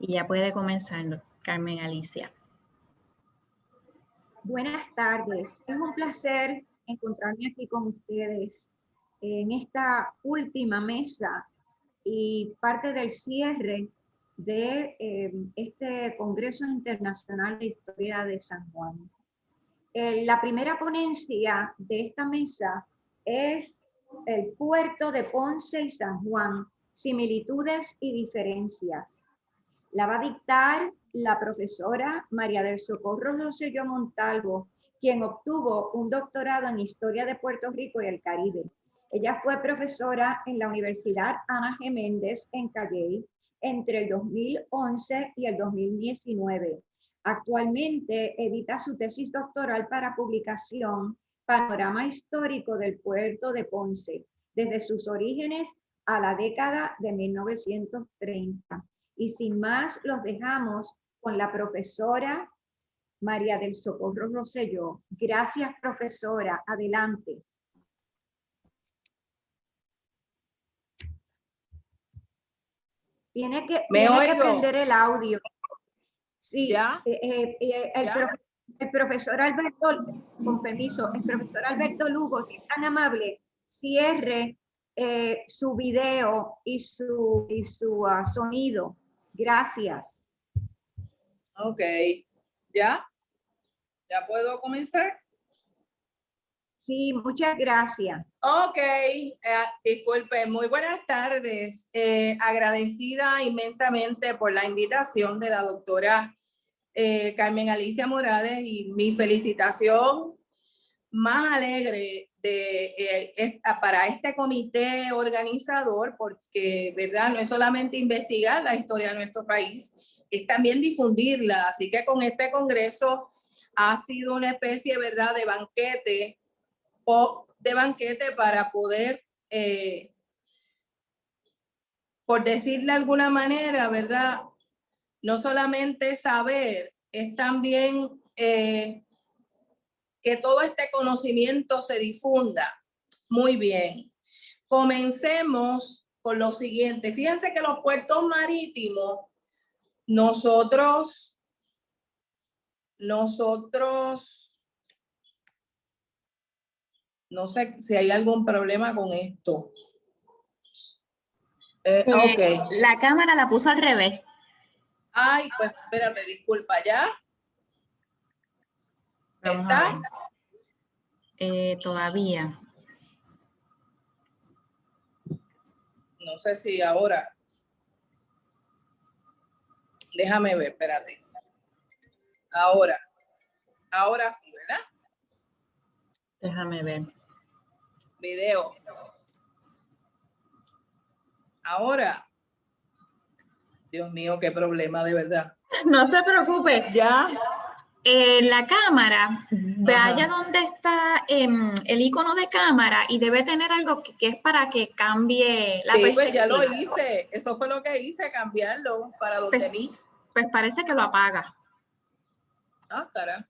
Y ya puede comenzar, Carmen Alicia. Buenas tardes. Es un placer encontrarme aquí con ustedes en esta última mesa y parte del cierre de este Congreso Internacional de Historia de San Juan. La primera ponencia de esta mesa es el puerto de Ponce y San Juan, similitudes y diferencias. La va a dictar la profesora María del Socorro Rosselló Montalvo, quien obtuvo un doctorado en Historia de Puerto Rico y el Caribe. Ella fue profesora en la Universidad Ana G. Méndez en Calley entre el 2011 y el 2019. Actualmente edita su tesis doctoral para publicación, Panorama Histórico del Puerto de Ponce, desde sus orígenes a la década de 1930. Y sin más, los dejamos con la profesora María del Socorro Rosselló. Gracias, profesora. Adelante. Tiene que prender el audio. Sí, ¿Ya? El profesor Alberto, con permiso, el profesor Alberto Lugo, si es tan amable, cierre su video y su sonido. Gracias. Ok. ¿Ya? ¿Ya puedo comenzar? Sí, muchas gracias. Ok. Disculpe, muy buenas tardes. Agradecida inmensamente por la invitación de la doctora Carmen Alicia Morales y mi felicitación más alegre para este comité organizador, porque, ¿verdad? No es solamente investigar la historia de nuestro país, es también difundirla. Así que con este congreso ha sido una especie, ¿verdad?, de banquete para poder, por decirle de alguna manera, ¿verdad?, no solamente saber, es también que todo este conocimiento se difunda. Muy bien. Comencemos con lo siguiente. Fíjense que los puertos marítimos, nosotros, no sé si hay algún problema con esto. Okay. La cámara la puso al revés. Ay, pues espérate, disculpa, ¿ya? Vamos ¿está? a ver. Todavía. No sé si ahora. Déjame ver, espérate. Ahora sí, ¿verdad? Déjame ver. Video. Ahora. Dios mío, qué problema, de verdad. No se preocupe. Ya. La cámara, vaya donde está el icono de cámara y debe tener algo que es para que cambie la perspectiva. Pues ya lo hice. Eso fue lo que hice, cambiarlo para donde mí. Pues parece que lo apaga. Ah, cara.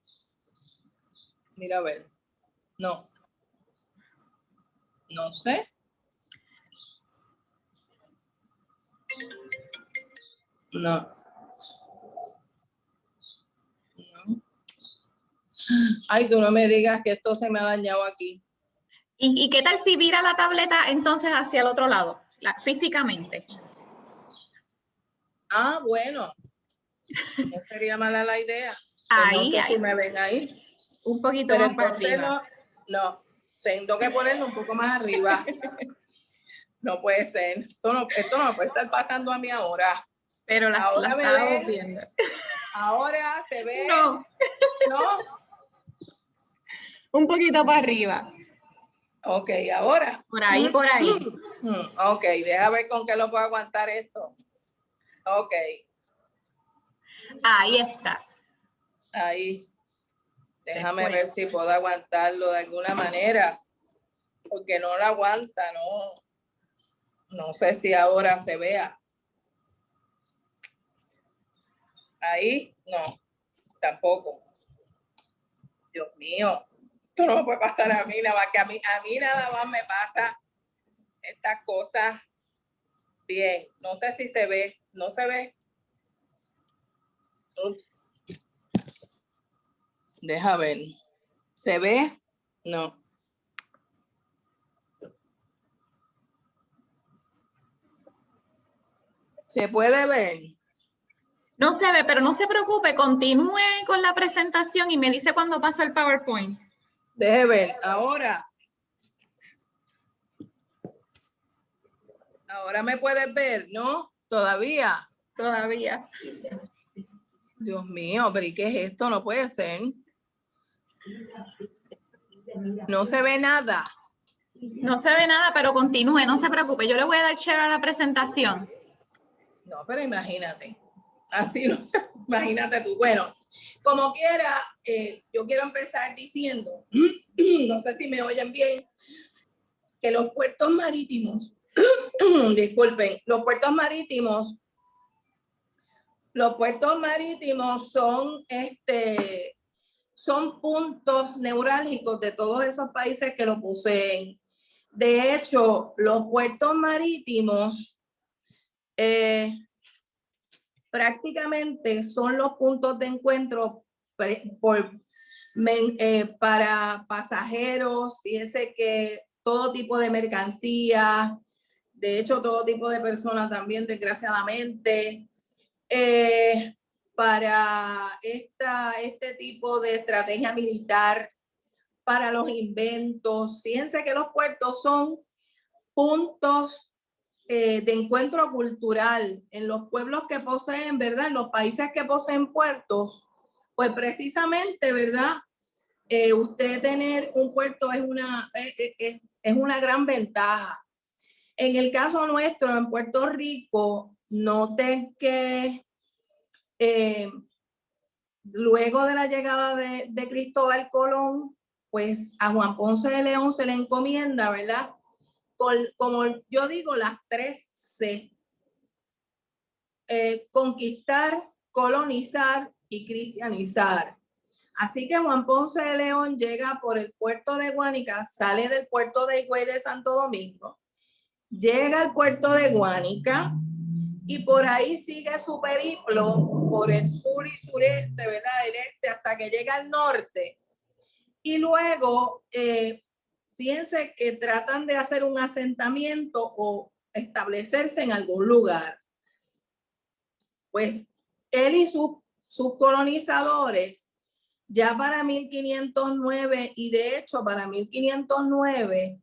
Mira, a ver. No. No sé. No. Ay, tú no me digas que esto se me ha dañado aquí. ¿Y qué tal si vira la tableta entonces hacia el otro lado, físicamente? Ah, bueno. No sería mala la idea. Ahí, no sé ahí. si me ven ahí. Un poquito Pero más para arriba. No, tengo que ponerlo un poco más arriba. No puede ser. Esto no me puede estar pasando a mí ahora. Pero ahora me ven. Viendo. Ahora se ve. No. No. Un poquito para arriba. Ok, ahora. Por ahí, por ahí. Ok, deja ver con qué lo puedo aguantar esto. Ok. Ahí está. Ahí. Déjame ver si puedo aguantarlo de alguna manera. Porque no lo aguanta, no. No sé si ahora se vea. Ahí, no. Tampoco. Dios mío. Esto no me puede pasar a mí, nada más que a mí nada más me pasa estas cosas. Bien, no sé si se ve, no se ve. Ups. Deja ver. ¿Se ve? No. ¿Se puede ver? No se ve, pero no se preocupe, continúe con la presentación y me dice cuando paso el PowerPoint. Deje ver. Ahora me puedes ver, ¿no? Todavía. Todavía. Dios mío, pero ¿y qué es esto? No puede ser. No se ve nada. No se ve nada, pero continúe, no se preocupe. Yo le voy a dar share a la presentación. No, pero imagínate. Así no sé. Imagínate tú. Bueno, como quiera, yo quiero empezar diciendo, no sé si me oyen bien, que los puertos marítimos, disculpen, los puertos marítimos son puntos neurálgicos de todos esos países que lo poseen. De hecho, los puertos marítimos prácticamente son los puntos de encuentro para pasajeros. Fíjense que todo tipo de mercancía, de hecho todo tipo de personas también, desgraciadamente, para este tipo de estrategia militar, para los inventos. Fíjense que los puertos son puntos de encuentro cultural en los pueblos que poseen, ¿verdad? En los países que poseen puertos, pues precisamente, ¿verdad? Usted tener un puerto es una gran ventaja. En el caso nuestro, en Puerto Rico, noten que luego de la llegada de Cristóbal Colón, pues a Juan Ponce de León se le encomienda, ¿verdad? Como yo digo, las 3 C. Conquistar, colonizar y cristianizar. Así que Juan Ponce de León llega por el puerto de Guánica, sale del puerto de Higüey de Santo Domingo, llega al puerto de Guánica y por ahí sigue su periplo por el sur y sureste, ¿verdad? El este, hasta que llega al norte. Y luego, fíjense que tratan de hacer un asentamiento o establecerse en algún lugar. Pues él y sus colonizadores, ya para 1509, y de hecho para 1509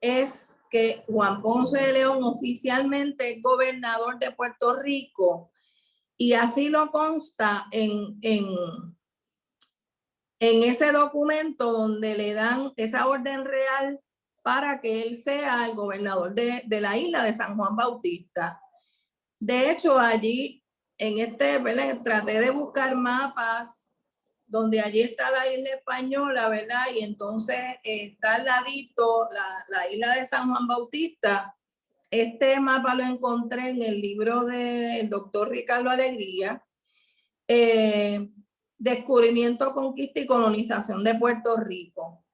es que Juan Ponce de León oficialmente es gobernador de Puerto Rico, y así lo consta en ese documento donde le dan esa orden real para que él sea el gobernador de la isla de San Juan Bautista. De hecho, allí ¿verdad? Traté de buscar mapas donde allí está la isla española, ¿verdad? Y entonces está al ladito la isla de San Juan Bautista. Este mapa lo encontré en el libro del doctor Ricardo Alegría, Descubrimiento, Conquista y Colonización de Puerto Rico.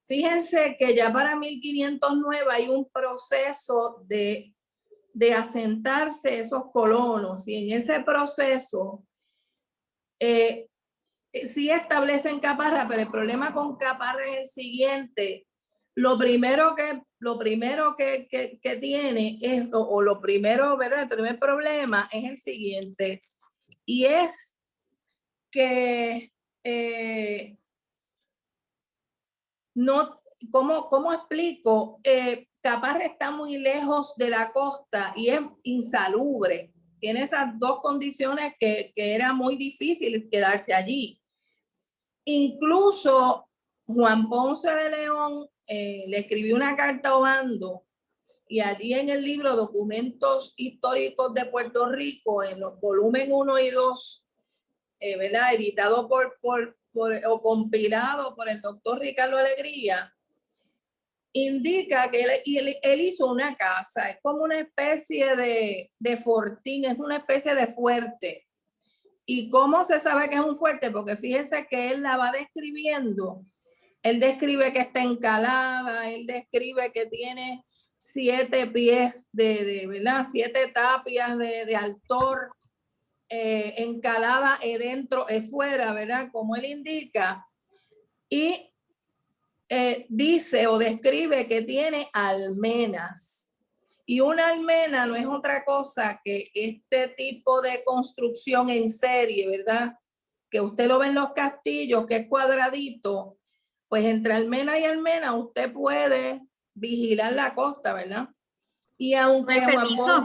Fíjense que ya para 1509 hay un proceso de asentarse esos colonos, y en ese proceso sí establecen Caparra, pero el problema con Caparra es el siguiente: lo primero que tiene esto, o lo primero, ¿verdad? El primer problema es el siguiente, y es que no, ¿cómo explico? Caparra está muy lejos de la costa y es insalubre. Tiene esas dos condiciones que era muy difícil quedarse allí. Incluso Juan Ponce de León le escribió una carta a Obando, y allí en el libro Documentos Históricos de Puerto Rico, en los volumen 1 y 2, ¿verdad? Editado o compilado por el doctor Ricardo Alegría, indica que él hizo una casa, es como una especie de fortín, es una especie de fuerte. ¿Y cómo se sabe que es un fuerte? Porque fíjese que él la va describiendo. Él describe que está encalada, él describe que tiene 7 pies ¿verdad? 7 tapias de altor. encalada dentro, fuera, ¿verdad? Como él indica. Y dice o describe que tiene almenas. Y una almena no es otra cosa que este tipo de construcción en serie, ¿verdad? Que usted lo ve en los castillos, que es cuadradito. Pues entre almena y almena usted puede vigilar la costa, ¿verdad? Y aunque Con permiso,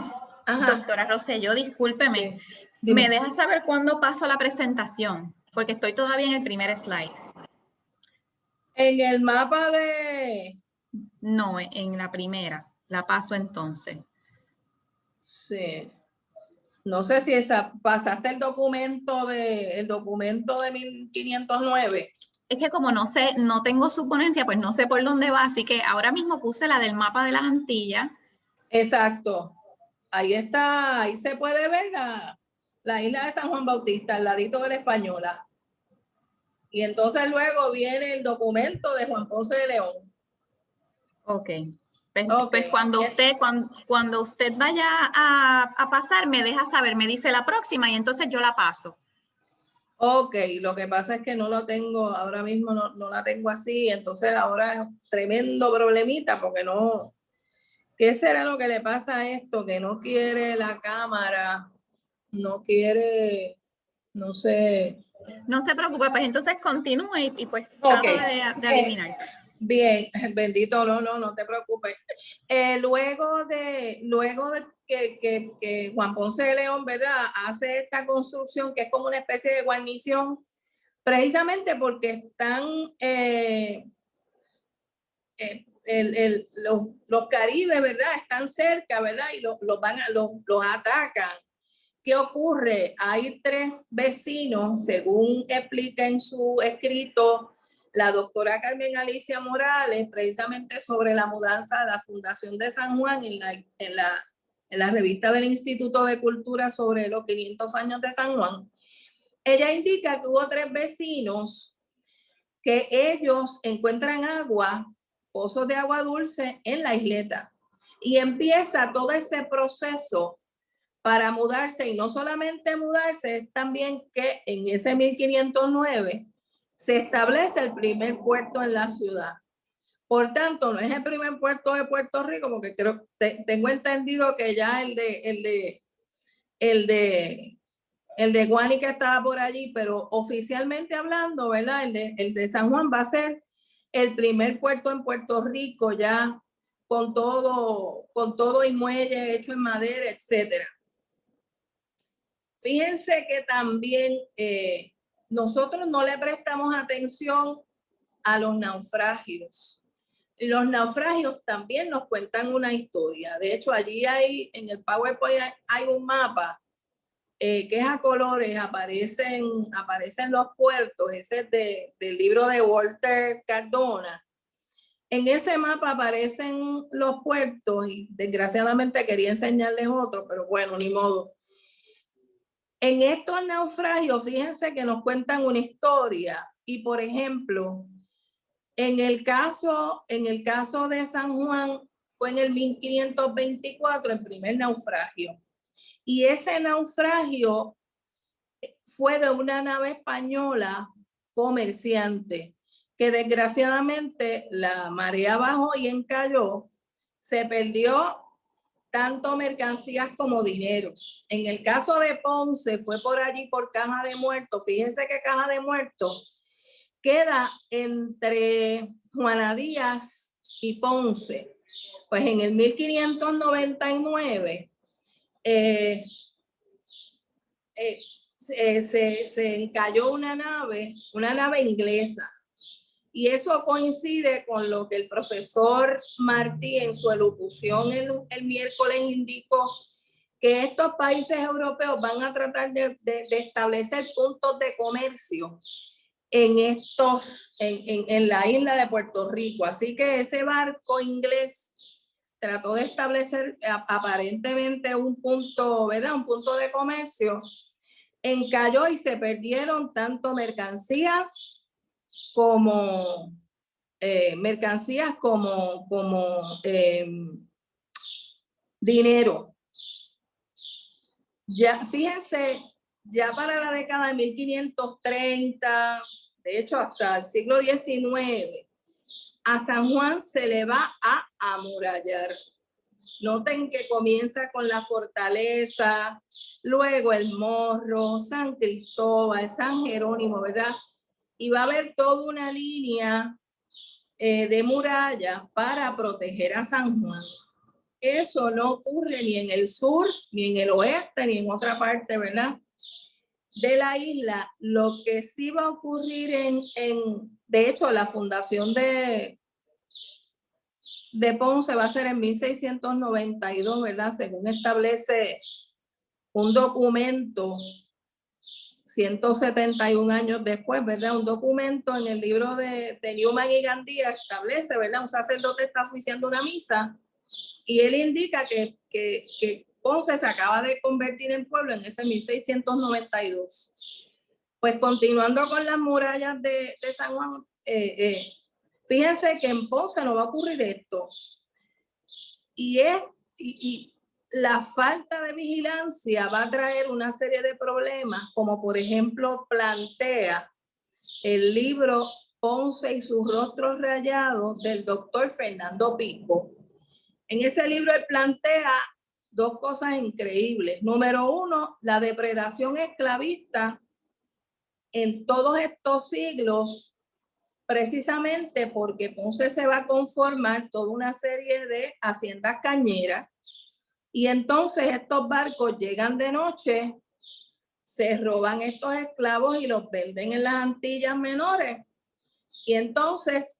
ajá, doctora Rosselló, discúlpeme. sí, ¿Me deja saber cuándo paso la presentación? Porque estoy todavía en el primer slide. en el mapa de... No, en la primera. La paso entonces. Sí. No sé si esa, pasaste el documento de 1509. Es que como no sé, no tengo su ponencia, pues no sé por dónde va, así que ahora mismo puse la del mapa de las Antillas. Exacto. Ahí está, ahí se puede ver la isla de San Juan Bautista, al ladito de la Española. Y entonces luego viene el documento de Juan Ponce de León. Ok. Pues, Okay. pues cuando usted vaya a pasar, me deja saber, me dice la próxima y entonces yo la paso. Ok, lo que pasa es que no lo tengo, ahora mismo no la tengo así, entonces ahora es un tremendo problemita porque no, ¿qué será lo que le pasa a esto? Que no quiere la cámara, no quiere, no sé. No se preocupe, pues entonces continúe y pues Ok. trato de adivinar. Bien, bendito, no te preocupes. Luego de que Juan Ponce de León, ¿verdad? Hace esta construcción que es como una especie de guarnición, precisamente porque están los caribes, ¿verdad? Están cerca, ¿verdad? Y los atacan. ¿Qué ocurre? Hay 3 vecinos, según explica en su escrito la doctora Carmen Alicia Morales, precisamente sobre la mudanza de la Fundación de San Juan en la revista del Instituto de Cultura sobre los 500 años de San Juan. Ella indica que hubo 3 vecinos que ellos encuentran agua, pozos de agua dulce en la isleta. Y empieza todo ese proceso para mudarse, y no solamente mudarse, es también que en ese 1509 se establece el primer puerto en la ciudad. Por tanto, no es el primer puerto de Puerto Rico, porque tengo entendido que ya el de Guánica estaba por allí, pero oficialmente hablando, ¿verdad? El de San Juan va a ser el primer puerto en Puerto Rico ya con todo y muelle hecho en madera, etcétera. Fíjense que también nosotros no le prestamos atención a los naufragios. Los naufragios también nos cuentan una historia. De hecho, allí en el PowerPoint hay un mapa que es a colores, aparecen los puertos, ese es del libro de Walter Cardona. En ese mapa aparecen los puertos y desgraciadamente quería enseñarles otro, pero bueno, ni modo. En estos naufragios, fíjense que nos cuentan una historia y, por ejemplo, en el caso de San Juan fue en el 1524 el primer naufragio. Y ese naufragio fue de una nave española comerciante que desgraciadamente la marea bajó y encalló, se perdió tanto mercancías como dinero. En el caso de Ponce fue por allí por Caja de Muertos. Fíjense que Caja de Muertos queda entre Juana Díaz y Ponce. Pues en el 1599 se encalló una nave inglesa. Y eso coincide con lo que el profesor Martí en su elocución el miércoles indicó, que estos países europeos van a tratar de establecer puntos de comercio en la isla de Puerto Rico. Así que ese barco inglés trató de establecer aparentemente un punto, ¿verdad? Un punto de comercio. Encalló y se perdieron tanto mercancías como dinero. Ya, fíjense, ya para la década de 1530, de hecho hasta el siglo XIX, a San Juan se le va a amurallar. Noten que comienza con la fortaleza, luego el Morro, San Cristóbal, San Jerónimo, ¿verdad? Y va a haber toda una línea de muralla para proteger a San Juan. Eso no ocurre ni en el sur, ni en el oeste, ni en otra parte, ¿verdad? De la isla. Lo que sí va a ocurrir de hecho, la fundación de Ponce va a ser en 1692, ¿verdad? Según establece un documento 171 años después, ¿verdad? Un documento en el libro de Newman y Gandía establece, ¿verdad? Un sacerdote está oficiando una misa y él indica que Ponce se acaba de convertir en pueblo en ese 1692. Pues continuando con las murallas de San Juan, fíjense que en Ponce no va a ocurrir esto. Y la falta de vigilancia va a traer una serie de problemas, como por ejemplo plantea el libro Ponce y sus rostros rayados del doctor Fernando Pico. En ese libro él plantea dos cosas increíbles. Número uno, la depredación esclavista en todos estos siglos, precisamente porque Ponce se va a conformar toda una serie de haciendas cañeras y entonces estos barcos llegan de noche, se roban estos esclavos y los venden en las Antillas Menores. Y entonces,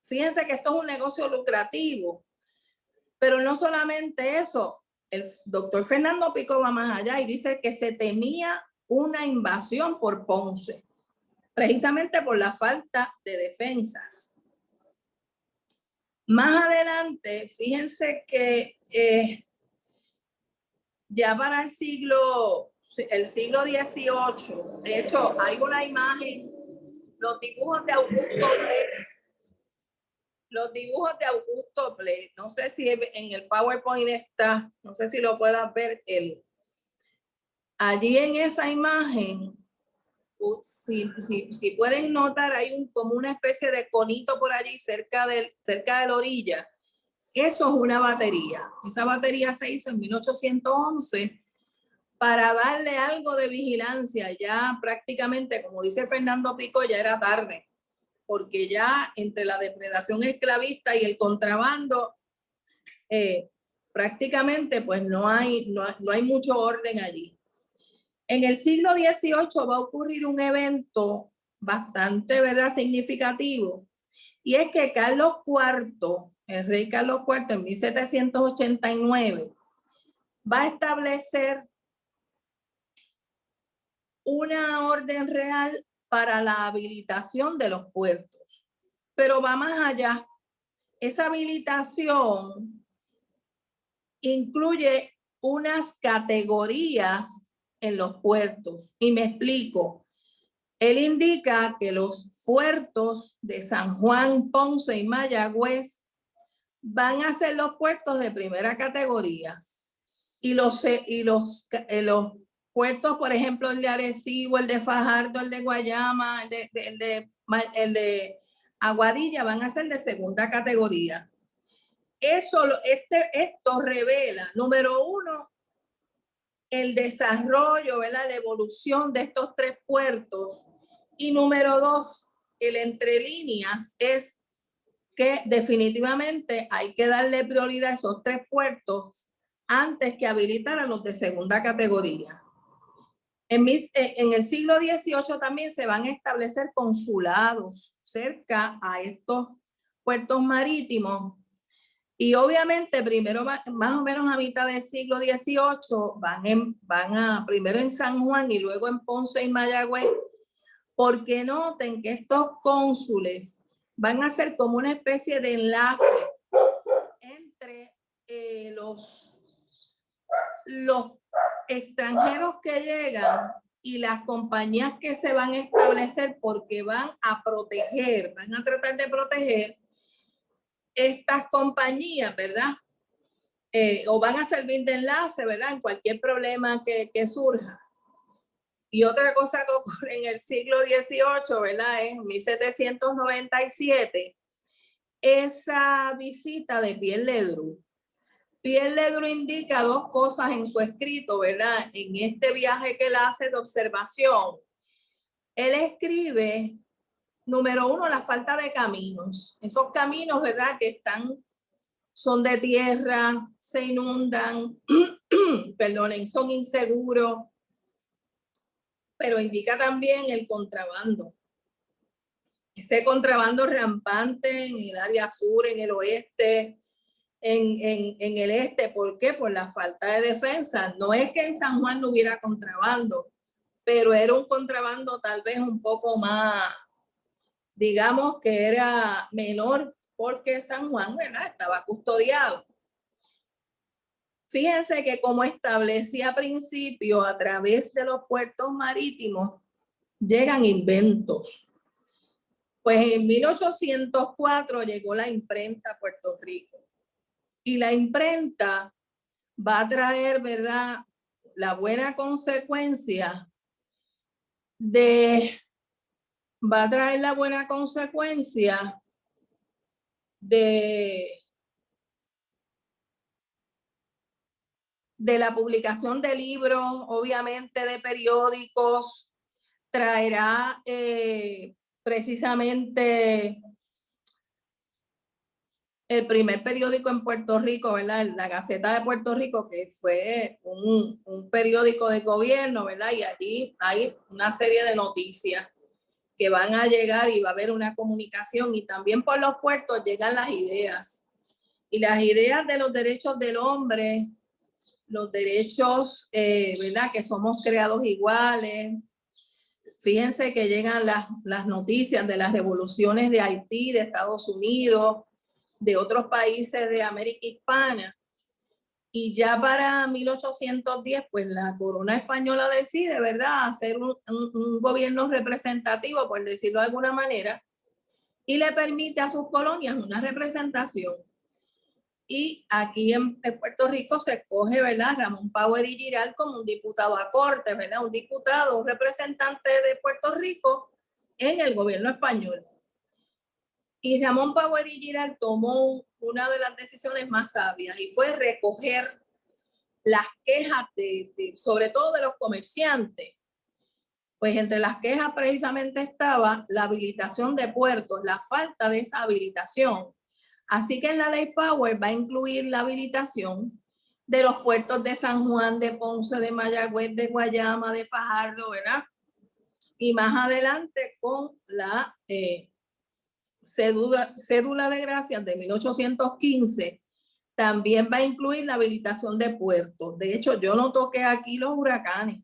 fíjense que esto es un negocio lucrativo, pero no solamente eso, el doctor Fernando Pico va más allá y dice que se temía una invasión por Ponce, precisamente por la falta de defensas. Más adelante, fíjense que ya para el siglo XVIII, de hecho, hay una imagen, los dibujos de Augusto Ble, no sé si en el PowerPoint está, no sé si lo puedan ver, allí en esa imagen, si pueden notar, hay como una especie de conito por allí cerca de la orilla. Eso es una batería. Esa batería se hizo en 1811 para darle algo de vigilancia. Ya prácticamente, como dice Fernando Pico, ya era tarde, porque ya entre la depredación esclavista y el contrabando, prácticamente pues no hay mucho orden allí. En el siglo XVIII va a ocurrir un evento bastante, ¿verdad?, significativo, y es que Carlos IV, el rey Carlos IV, en 1789, va a establecer una orden real para la habilitación de los puertos. Pero va más allá. Esa habilitación incluye unas categorías en los puertos. Y me explico. Él indica que los puertos de San Juan, Ponce y Mayagüez van a ser los puertos de primera categoría. Y los puertos, por ejemplo, el de Arecibo, el de Fajardo, el de Guayama, el de Aguadilla, van a ser de segunda categoría. Esto revela, número uno, el desarrollo, ¿verdad?, la evolución de estos tres puertos. Y número dos, el entre líneas es que definitivamente hay que darle prioridad a esos tres puertos antes que habilitar a los de segunda categoría. En el siglo XVIII también se van a establecer consulados cerca a estos puertos marítimos. Y obviamente primero, más o menos a mitad del siglo XVIII, van a primero en San Juan y luego en Ponce y Mayagüez, porque noten que estos cónsules van a ser como una especie de enlace entre los extranjeros que llegan y las compañías que se van a establecer, porque van a tratar de proteger estas compañías, ¿verdad? O van a servir de enlace, ¿verdad?, en cualquier problema que surja. Y otra cosa que ocurre en el siglo XVIII, ¿verdad? Es 1797, esa visita de Pierre Ledru. Pierre Ledru indica dos cosas en su escrito, ¿verdad? En este viaje que él hace de observación. Él escribe, número uno, la falta de caminos. Esos caminos, ¿verdad? Que son de tierra, se inundan, perdonen, son inseguros, pero indica también el contrabando. Ese contrabando rampante en el área sur, en el oeste, en el este. ¿Por qué? Por la falta de defensa. No es que en San Juan no hubiera contrabando, pero era un contrabando tal vez un poco más, digamos que era menor, porque San Juan, ¿verdad?, estaba custodiado. Fíjense que como establecía principio, a través de los puertos marítimos llegan inventos. Pues en 1804 llegó la imprenta a Puerto Rico. Y la imprenta va a traer, ¿verdad?, la buena consecuencia de la publicación de libros, obviamente de periódicos, traerá precisamente el primer periódico en Puerto Rico, ¿verdad? La Gaceta de Puerto Rico, que fue un periódico de gobierno, ¿verdad? Y allí hay una serie de noticias que van a llegar y va a haber una comunicación, y también por los puertos llegan las ideas. Y las ideas de los derechos del hombre, los derechos, ¿verdad?, que somos creados iguales. Fíjense que llegan las noticias de las revoluciones de Haití, de Estados Unidos, de otros países de América Hispana. Y ya para 1810, pues la corona española decide, ¿verdad?, hacer un gobierno representativo, por decirlo de alguna manera, y le permite a sus colonias una representación. Y aquí en Puerto Rico se escoge, ¿verdad?, Ramón Power y Giral como un diputado a corte, ¿verdad?, un diputado, un representante de Puerto Rico en el gobierno español. Y Ramón Power y Giral tomó una de las decisiones más sabias, y fue recoger las quejas sobre todo de los comerciantes. Pues entre las quejas precisamente estaba la habilitación de puertos, la falta de esa habilitación. Así que en la ley Power va a incluir la habilitación de los puertos de San Juan, de Ponce, de Mayagüez, de Guayama, de Fajardo, ¿verdad? Y más adelante con la cédula de gracias de 1815, también va a incluir la habilitación de puertos. De hecho, yo no toqué aquí los huracanes,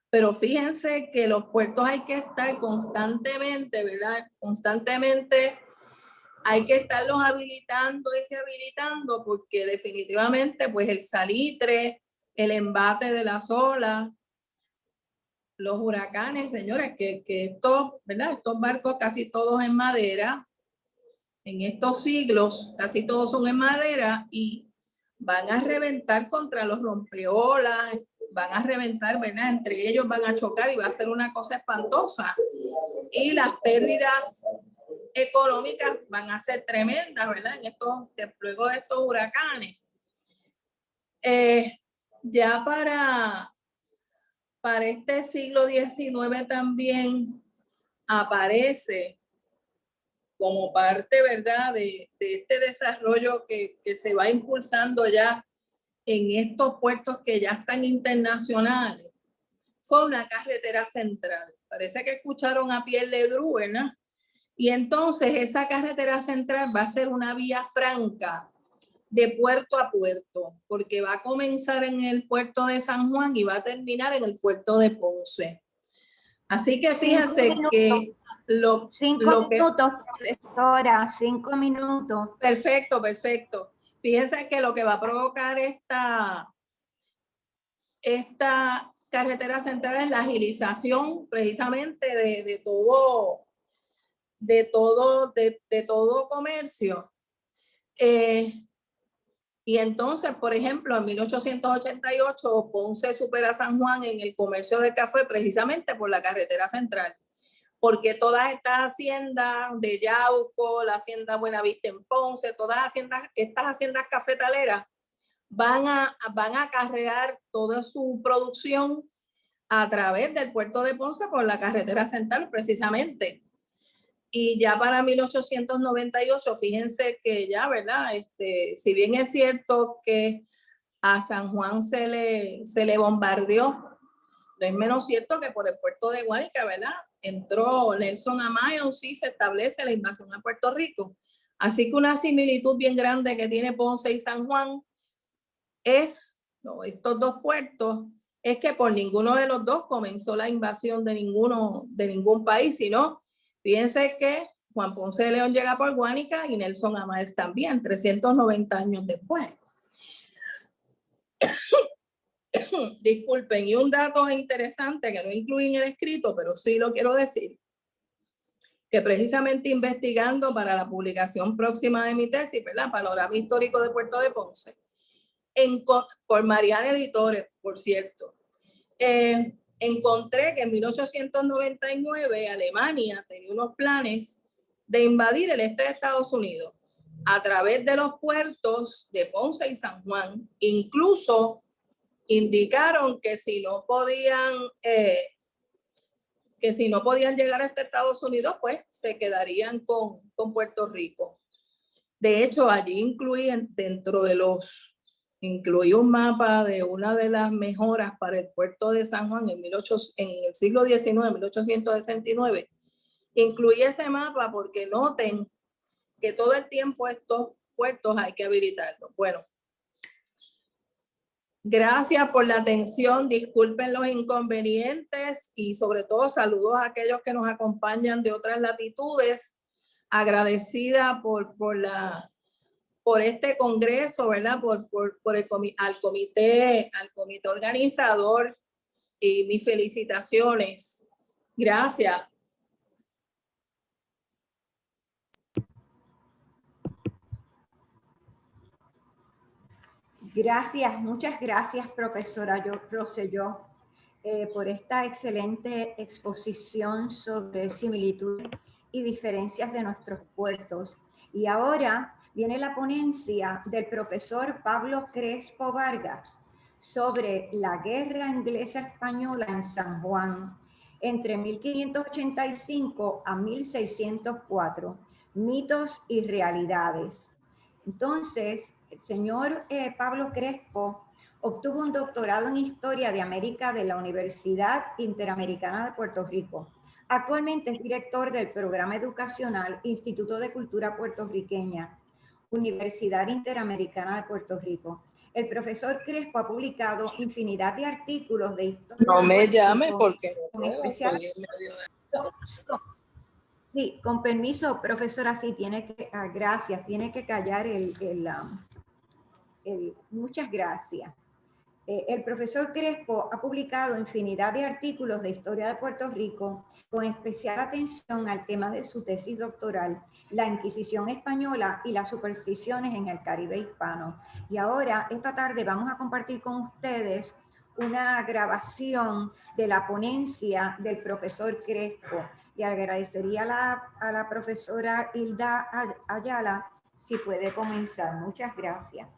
pero fíjense que los puertos hay que estar constantemente, ¿verdad? Constantemente hay que estarlos habilitando y rehabilitando, porque definitivamente pues el salitre, el embate de las olas, los huracanes, señores, que estos, ¿verdad?, estos barcos casi todos en madera, en estos siglos casi todos son en madera, y van a reventar contra los rompeolas, van a reventar, ¿verdad?, entre ellos van a chocar y va a ser una cosa espantosa. Y las pérdidas económicas van a ser tremendas, ¿verdad?, luego de estos huracanes. Ya para este siglo XIX también aparece como parte, ¿verdad?, de este desarrollo que se va impulsando ya en estos puertos que ya están internacionales, fue una carretera central. Parece que escucharon a Pierre Ledru, ¿verdad? Y entonces esa carretera central va a ser una vía franca de puerto a puerto, porque va a comenzar en el puerto de San Juan y va a terminar en el puerto de Ponce. Así que fíjense que 5 minutos, profesora, 5 minutos. Perfecto, perfecto. Fíjense que lo que va a provocar esta carretera central es la agilización precisamente de todo comercio. Y entonces, por ejemplo, en 1888, Ponce supera a San Juan en el comercio de café precisamente por la carretera central, porque todas estas haciendas de Yauco, la hacienda Buenavista en Ponce, estas haciendas cafetaleras van a acarrear toda su producción a través del puerto de Ponce por la carretera central precisamente. Y ya para 1898, fíjense que ya, ¿verdad? Si bien es cierto que a San Juan se le bombardeó, no es menos cierto que por el puerto de Guánica, ¿verdad? Entró Nelson Amayo, sí se establece la invasión a Puerto Rico. Así que una similitud bien grande que tiene Ponce y San Juan es, no, estos dos puertos, es que por ninguno de los dos comenzó la invasión de ningún país, sino fíjense que Juan Ponce de León llega por Guánica y Nelson Amaez también, 390 años después. Disculpen, y un dato interesante que no incluí en el escrito, pero sí lo quiero decir, que precisamente investigando para la publicación próxima de mi tesis, ¿verdad? Panorama histórico de Puerto de Ponce, por Mariana Editores, por cierto, encontré que en 1899 Alemania tenía unos planes de invadir el este de Estados Unidos a través de los puertos de Ponce y San Juan. Incluso indicaron que si no podían llegar hasta Estados Unidos, pues se quedarían con Puerto Rico. De hecho, allí incluí un mapa de una de las mejoras para el puerto de San Juan en el siglo XIX, 1869. Incluí ese mapa porque noten que todo el tiempo estos puertos hay que habilitarlos. Bueno, gracias por la atención, disculpen los inconvenientes y sobre todo saludos a aquellos que nos acompañan de otras latitudes. Agradecida por este congreso, ¿verdad? Al comité organizador, y mis felicitaciones. Gracias. Gracias, muchas gracias, profesora Rosselló, por esta excelente exposición sobre similitudes y diferencias de nuestros puertos. Y ahora viene la ponencia del profesor Pablo Crespo Vargas sobre la guerra inglesa-española en San Juan entre 1585 a 1604, mitos y realidades. Entonces, el señor Pablo Crespo obtuvo un doctorado en Historia de América de la Universidad Interamericana de Puerto Rico. Actualmente es director del programa educacional Instituto de Cultura Puertorriqueña, Universidad Interamericana de Puerto Rico. El profesor Crespo ha publicado infinidad de artículos de historia. No me llame porque con especial... Sí, con permiso, profesora, sí, gracias, tiene que callar muchas gracias. El profesor Crespo ha publicado infinidad de artículos de historia de Puerto Rico, con especial atención al tema de su tesis doctoral, la Inquisición española y las supersticiones en el Caribe hispano. Y ahora, esta tarde, vamos a compartir con ustedes una grabación de la ponencia del profesor Crespo. Y agradecería a la profesora Hilda Ayala si puede comenzar. Muchas gracias.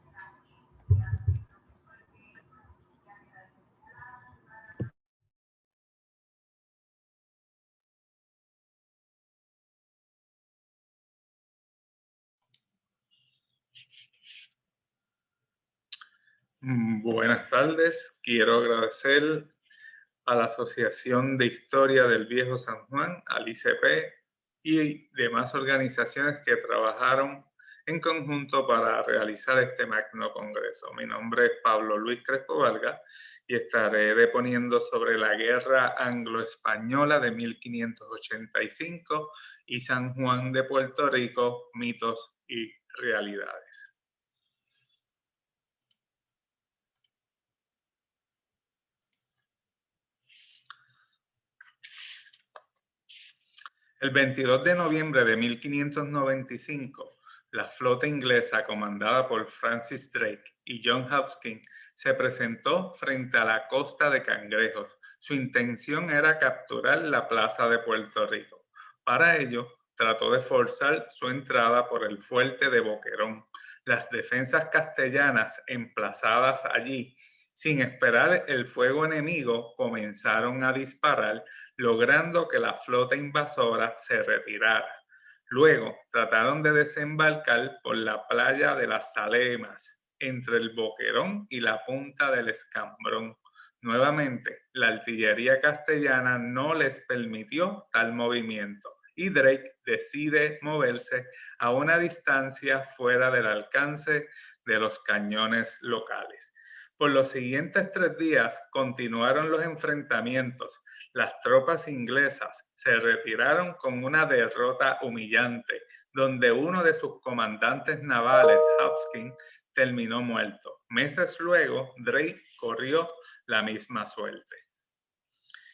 Buenas tardes. Quiero agradecer a la Asociación de Historia del Viejo San Juan, al ICP, y demás organizaciones que trabajaron en conjunto para realizar este magno congreso. Mi nombre es Pablo Luis Crespo Vargas y estaré deponiendo sobre la Guerra Anglo-Española de 1585 y San Juan de Puerto Rico, mitos y realidades. El 22 de noviembre de 1595, la flota inglesa comandada por Francis Drake y John Hopkins se presentó frente a la costa de Cangrejos. Su intención era capturar la plaza de Puerto Rico. Para ello, trató de forzar su entrada por el fuerte de Boquerón. Las defensas castellanas emplazadas allí, sin esperar el fuego enemigo, comenzaron a disparar, logrando que la flota invasora se retirara. Luego trataron de desembarcar por la playa de las Salemas, entre el Boquerón y la punta del Escambrón. Nuevamente, la artillería castellana no les permitió tal movimiento y Drake decide moverse a una distancia fuera del alcance de los cañones locales. Por los siguientes 3 días continuaron los enfrentamientos. Las tropas inglesas se retiraron con una derrota humillante, donde uno de sus comandantes navales, Hopkins, terminó muerto. Meses luego, Drake corrió la misma suerte.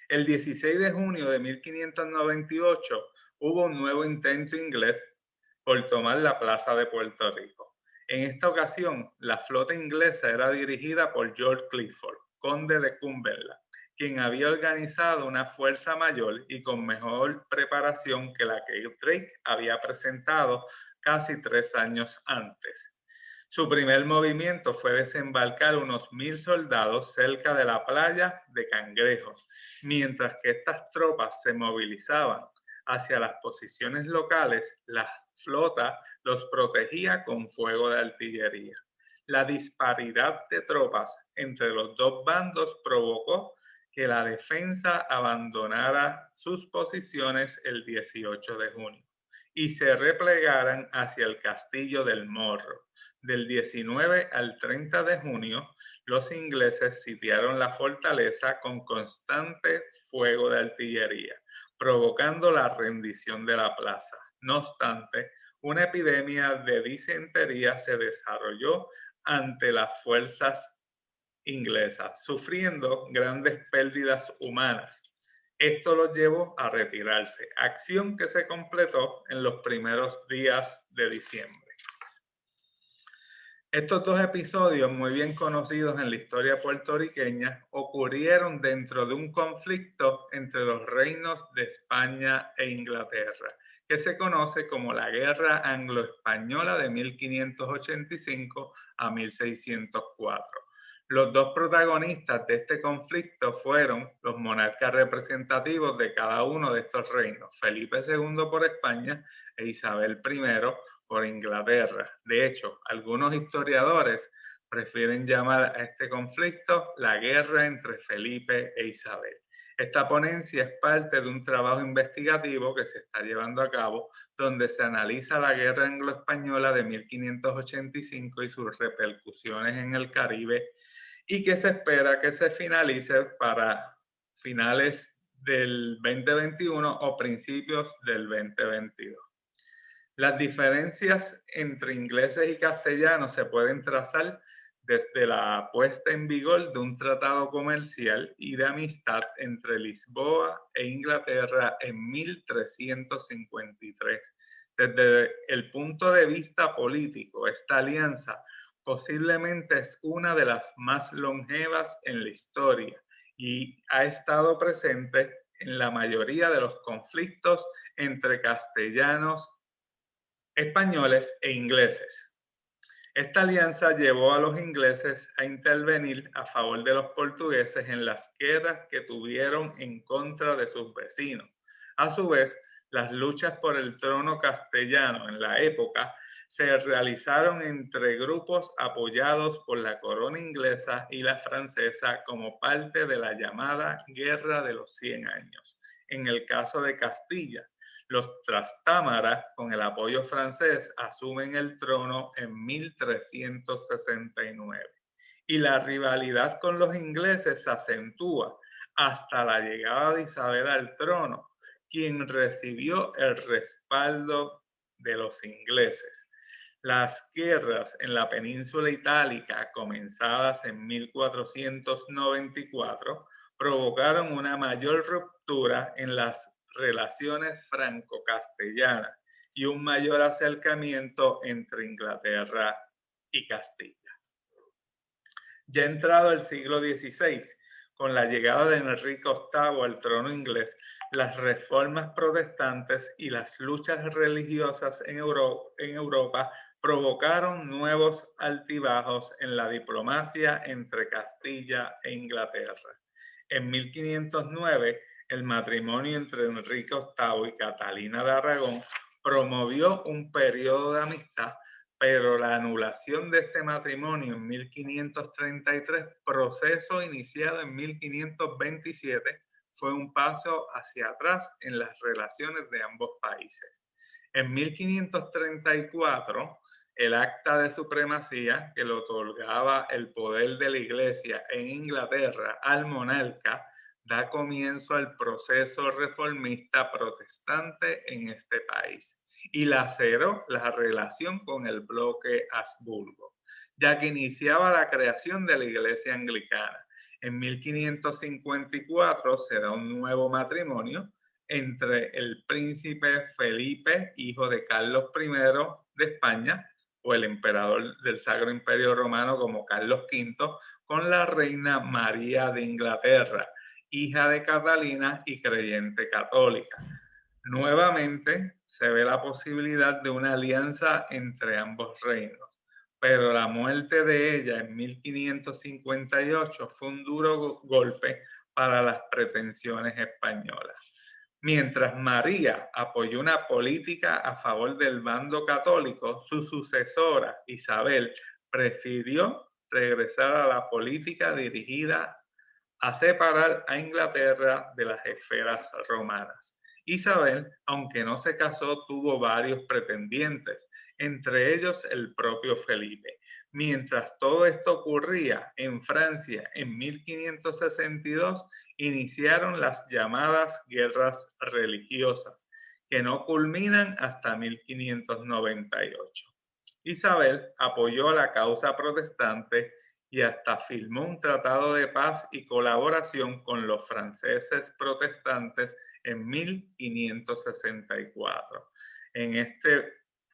El 16 de junio de 1598 hubo un nuevo intento inglés por tomar la plaza de Puerto Rico. En esta ocasión, la flota inglesa era dirigida por George Clifford, conde de Cumberland, quien había organizado una fuerza mayor y con mejor preparación que la que Drake había presentado casi 3 años antes. Su primer movimiento fue desembarcar unos 1000 soldados cerca de la playa de Cangrejos, mientras que estas tropas se movilizaban hacia las posiciones locales. La flota los protegía con fuego de artillería. La disparidad de tropas entre los dos bandos provocó que la defensa abandonara sus posiciones el 18 de junio y se replegaran hacia el Castillo del Morro. Del 19 al 30 de junio, los ingleses sitiaron la fortaleza con constante fuego de artillería, provocando la rendición de la plaza. No obstante, una epidemia de disentería se desarrolló ante las fuerzas inglesas, sufriendo grandes pérdidas humanas. Esto los llevó a retirarse, acción que se completó en los primeros días de diciembre. Estos 2 episodios, muy bien conocidos en la historia puertorriqueña, ocurrieron dentro de un conflicto entre los reinos de España e Inglaterra, que se conoce como la Guerra Anglo-Española de 1585 a 1604. Los 2 protagonistas de este conflicto fueron los monarcas representativos de cada uno de estos reinos, Felipe II por España e Isabel I por Inglaterra. De hecho, algunos historiadores prefieren llamar a este conflicto la guerra entre Felipe e Isabel. Esta ponencia es parte de un trabajo investigativo que se está llevando a cabo, donde se analiza la guerra anglo-española de 1585 y sus repercusiones en el Caribe, y que se espera que se finalice para finales del 2021 o principios del 2022. Las diferencias entre ingleses y castellanos se pueden trazar desde la puesta en vigor de un tratado comercial y de amistad entre Lisboa e Inglaterra en 1353. Desde el punto de vista político, esta alianza posiblemente es una de las más longevas en la historia y ha estado presente en la mayoría de los conflictos entre castellanos, españoles e ingleses. Esta alianza llevó a los ingleses a intervenir a favor de los portugueses en las guerras que tuvieron en contra de sus vecinos. A su vez, las luchas por el trono castellano en la época se realizaron entre grupos apoyados por la corona inglesa y la francesa como parte de la llamada Guerra de los 100 años. En el caso de Castilla, los Trastámara, con el apoyo francés, asumen el trono en 1369 y la rivalidad con los ingleses se acentúa hasta la llegada de Isabel al trono, quien recibió el respaldo de los ingleses. Las guerras en la península itálica, comenzadas en 1494, provocaron una mayor ruptura en las relaciones franco-castellanas y un mayor acercamiento entre Inglaterra y Castilla. Ya entrado el siglo XVI, con la llegada de Enrique VIII al trono inglés, las reformas protestantes y las luchas religiosas en Europa provocaron nuevos altibajos en la diplomacia entre Castilla e Inglaterra. En 1509, el matrimonio entre Enrique VIII y Catalina de Aragón promovió un periodo de amistad, pero la anulación de este matrimonio en 1533, proceso iniciado en 1527, fue un paso hacia atrás en las relaciones de ambos países. En 1534, el Acta de Supremacía, que le otorgaba el poder de la Iglesia en Inglaterra al monarca, da comienzo al proceso reformista protestante en este país y laceró la relación con el bloque Habsburgo, ya que iniciaba la creación de la Iglesia anglicana. En 1554 se da un nuevo matrimonio entre el príncipe Felipe, hijo de Carlos I de España, o el emperador del Sacro Imperio Romano como Carlos V, con la reina María de Inglaterra, hija de Catalina y creyente católica. Nuevamente se ve la posibilidad de una alianza entre ambos reinos, pero la muerte de ella en 1558 fue un duro golpe para las pretensiones españolas. Mientras María apoyó una política a favor del bando católico, su sucesora Isabel prefirió regresar a la política dirigida a separar a Inglaterra de las esferas romanas. Isabel, aunque no se casó, tuvo varios pretendientes, entre ellos el propio Felipe. Mientras todo esto ocurría en Francia en 1562, iniciaron las llamadas guerras religiosas, que no culminan hasta 1598. Isabel apoyó a la causa protestante y hasta firmó un tratado de paz y colaboración con los franceses protestantes en 1564.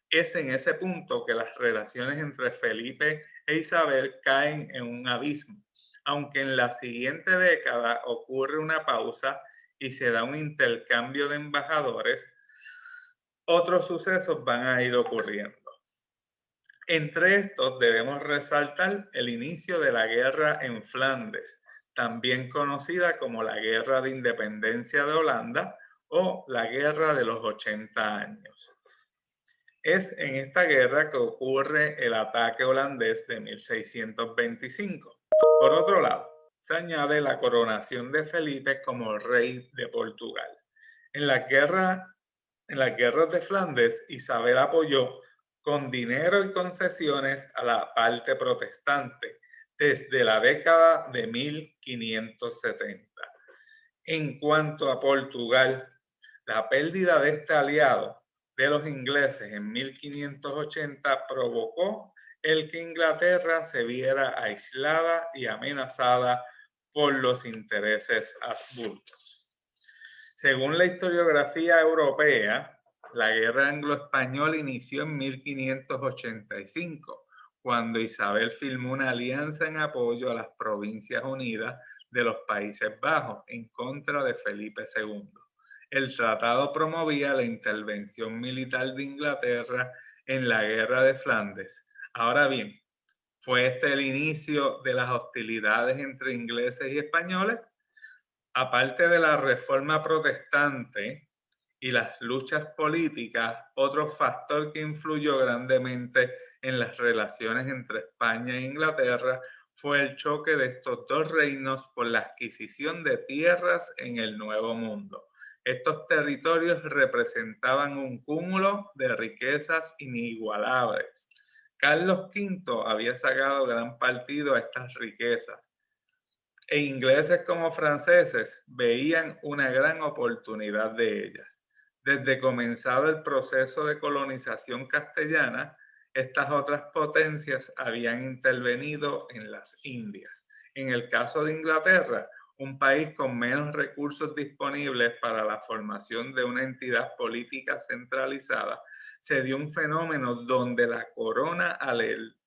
Es en ese punto que las relaciones entre Felipe e Isabel caen en un abismo, aunque en la siguiente década ocurre una pausa y se da un intercambio de embajadores, otros sucesos van a ir ocurriendo. Entre estos debemos resaltar el inicio de la guerra en Flandes, también conocida como la Guerra de Independencia de Holanda o la Guerra de los 80 años. Es en esta guerra que ocurre el ataque holandés de 1625. Por otro lado, se añade la coronación de Felipe como rey de Portugal. En las guerras de Flandes, Isabel apoyó con dinero y concesiones a la parte protestante desde la década de 1570. En cuanto a Portugal, la pérdida de este aliado de los ingleses en 1580 provocó el que Inglaterra se viera aislada y amenazada por los intereses habsburgos. Según la historiografía europea, la guerra anglo-española inició en 1585, cuando Isabel firmó una alianza en apoyo a las Provincias Unidas de los Países Bajos en contra de Felipe II. El tratado promovía la intervención militar de Inglaterra en la guerra de Flandes. Ahora bien, ¿fue este el inicio de las hostilidades entre ingleses y españoles? Aparte de la reforma protestante y las luchas políticas, otro factor que influyó grandemente en las relaciones entre España e Inglaterra fue el choque de estos dos reinos por la adquisición de tierras en el Nuevo Mundo. Estos territorios representaban un cúmulo de riquezas inigualables. Carlos V había sacado gran partido a estas riquezas, e ingleses como franceses veían una gran oportunidad de ellas. Desde comenzado el proceso de colonización castellana, estas otras potencias habían intervenido en las Indias. En el caso de Inglaterra, un país con menos recursos disponibles para la formación de una entidad política centralizada, se dio un fenómeno donde la corona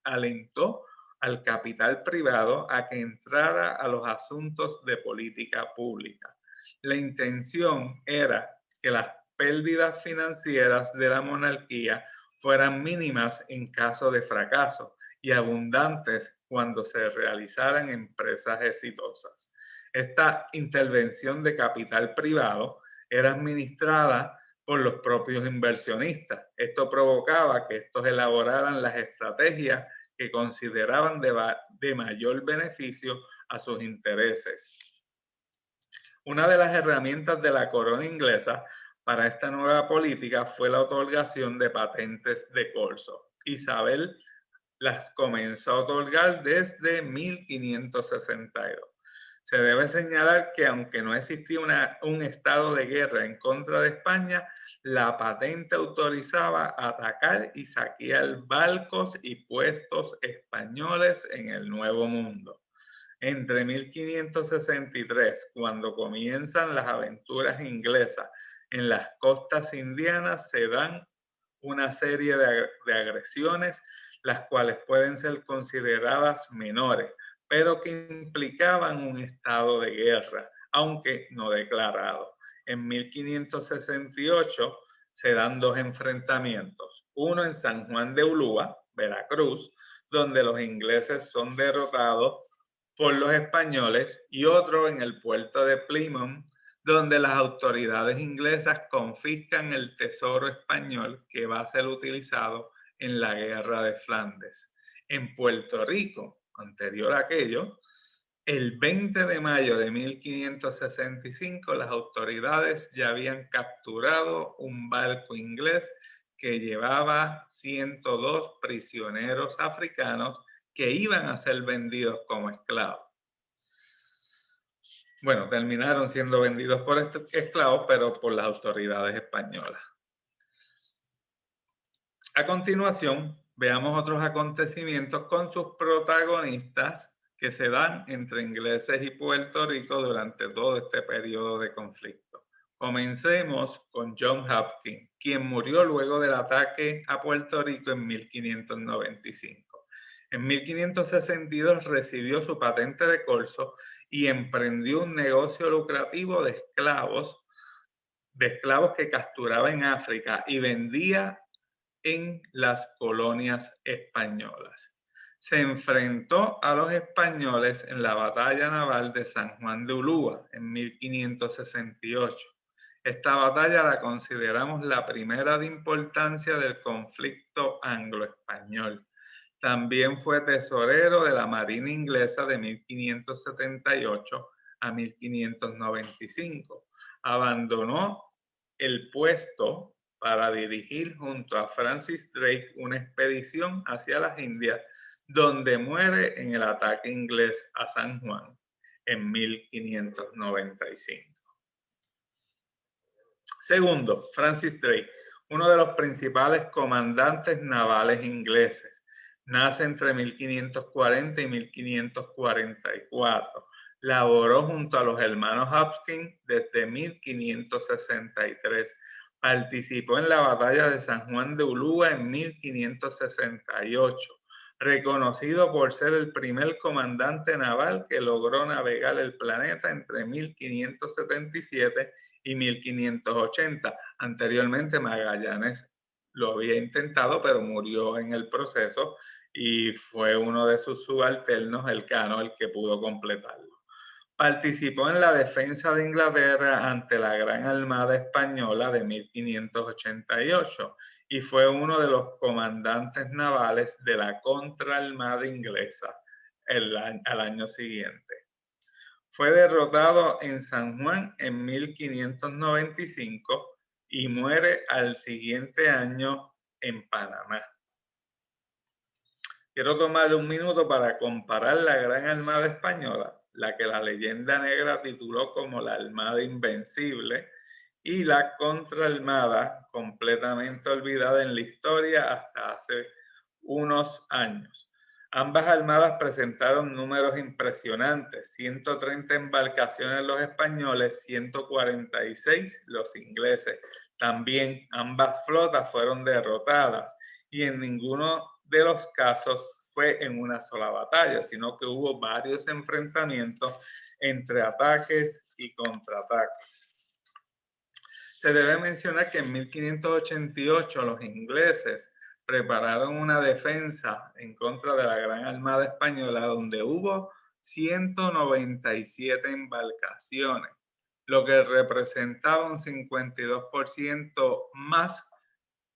alentó al capital privado a que entrara a los asuntos de política pública. La intención era que las pérdidas financieras de la monarquía fueran mínimas en caso de fracaso y abundantes cuando se realizaran empresas exitosas. Esta intervención de capital privado era administrada por los propios inversionistas. Esto provocaba que estos elaboraran las estrategias que consideraban de mayor beneficio a sus intereses. Una de las herramientas de la corona inglesa para esta nueva política fue la otorgación de patentes de corso. Isabel las comenzó a otorgar desde 1562. Se debe señalar que aunque no existía un estado de guerra en contra de España, la patente autorizaba atacar y saquear barcos y puestos españoles en el Nuevo Mundo. Entre 1563, cuando comienzan las aventuras inglesas en las costas indianas, se dan una serie de agresiones, las cuales pueden ser consideradas menores, pero que implicaban un estado de guerra, aunque no declarado. En 1568 se dan dos enfrentamientos, uno en San Juan de Ulúa, Veracruz, donde los ingleses son derrotados por los españoles, y otro en el puerto de Plymouth, donde las autoridades inglesas confiscan el tesoro español que va a ser utilizado en la guerra de Flandes. En Puerto Rico, anterior a aquello, el 20 de mayo de 1565, las autoridades ya habían capturado un barco inglés que llevaba 102 prisioneros africanos que iban a ser vendidos como esclavos. Bueno, terminaron siendo vendidos por esclavos, pero por las autoridades españolas. A continuación, veamos otros acontecimientos con sus protagonistas que se dan entre ingleses y Puerto Rico durante todo este periodo de conflicto. Comencemos con John Hopkins, quien murió luego del ataque a Puerto Rico en 1595. En 1562 recibió su patente de corso y emprendió un negocio lucrativo de esclavos que capturaba en África y vendía en las colonias españolas. Se enfrentó a los españoles en la batalla naval de San Juan de Ulúa en 1568. Esta batalla la consideramos la primera de importancia del conflicto anglo-español. También fue tesorero de la Marina Inglesa de 1578 a 1595. Abandonó el puesto para dirigir junto a Francis Drake una expedición hacia las Indias, donde muere en el ataque inglés a San Juan en 1595. Segundo, Francis Drake, uno de los principales comandantes navales ingleses. Nace entre 1540 y 1544. Laboró junto a los hermanos Hopkins desde 1563. Participó en la batalla de San Juan de Ulúa en 1568, reconocido por ser el primer comandante naval que logró navegar el planeta entre 1577 y 1580. Anteriormente Magallanes lo había intentado, pero murió en el proceso y fue uno de sus subalternos, Elcano, el que pudo completarlo. Participó en la defensa de Inglaterra ante la Gran Armada Española de 1588 y fue uno de los comandantes navales de la Contraarmada Inglesa al año siguiente. Fue derrotado en San Juan en 1595 y muere al siguiente año en Panamá. Quiero tomar un minuto para comparar la Gran Armada Española, la que la leyenda negra tituló como la Armada Invencible, y la Contraarmada, completamente olvidada en la historia hasta hace unos años. Ambas armadas presentaron números impresionantes, 130 embarcaciones los españoles, 146 los ingleses. También ambas flotas fueron derrotadas y en ninguno de los casos fue en una sola batalla, sino que hubo varios enfrentamientos entre ataques y contraataques. Se debe mencionar que en 1588 los ingleses prepararon una defensa en contra de la Gran Armada Española donde hubo 197 embarcaciones, lo que representaba un 52% más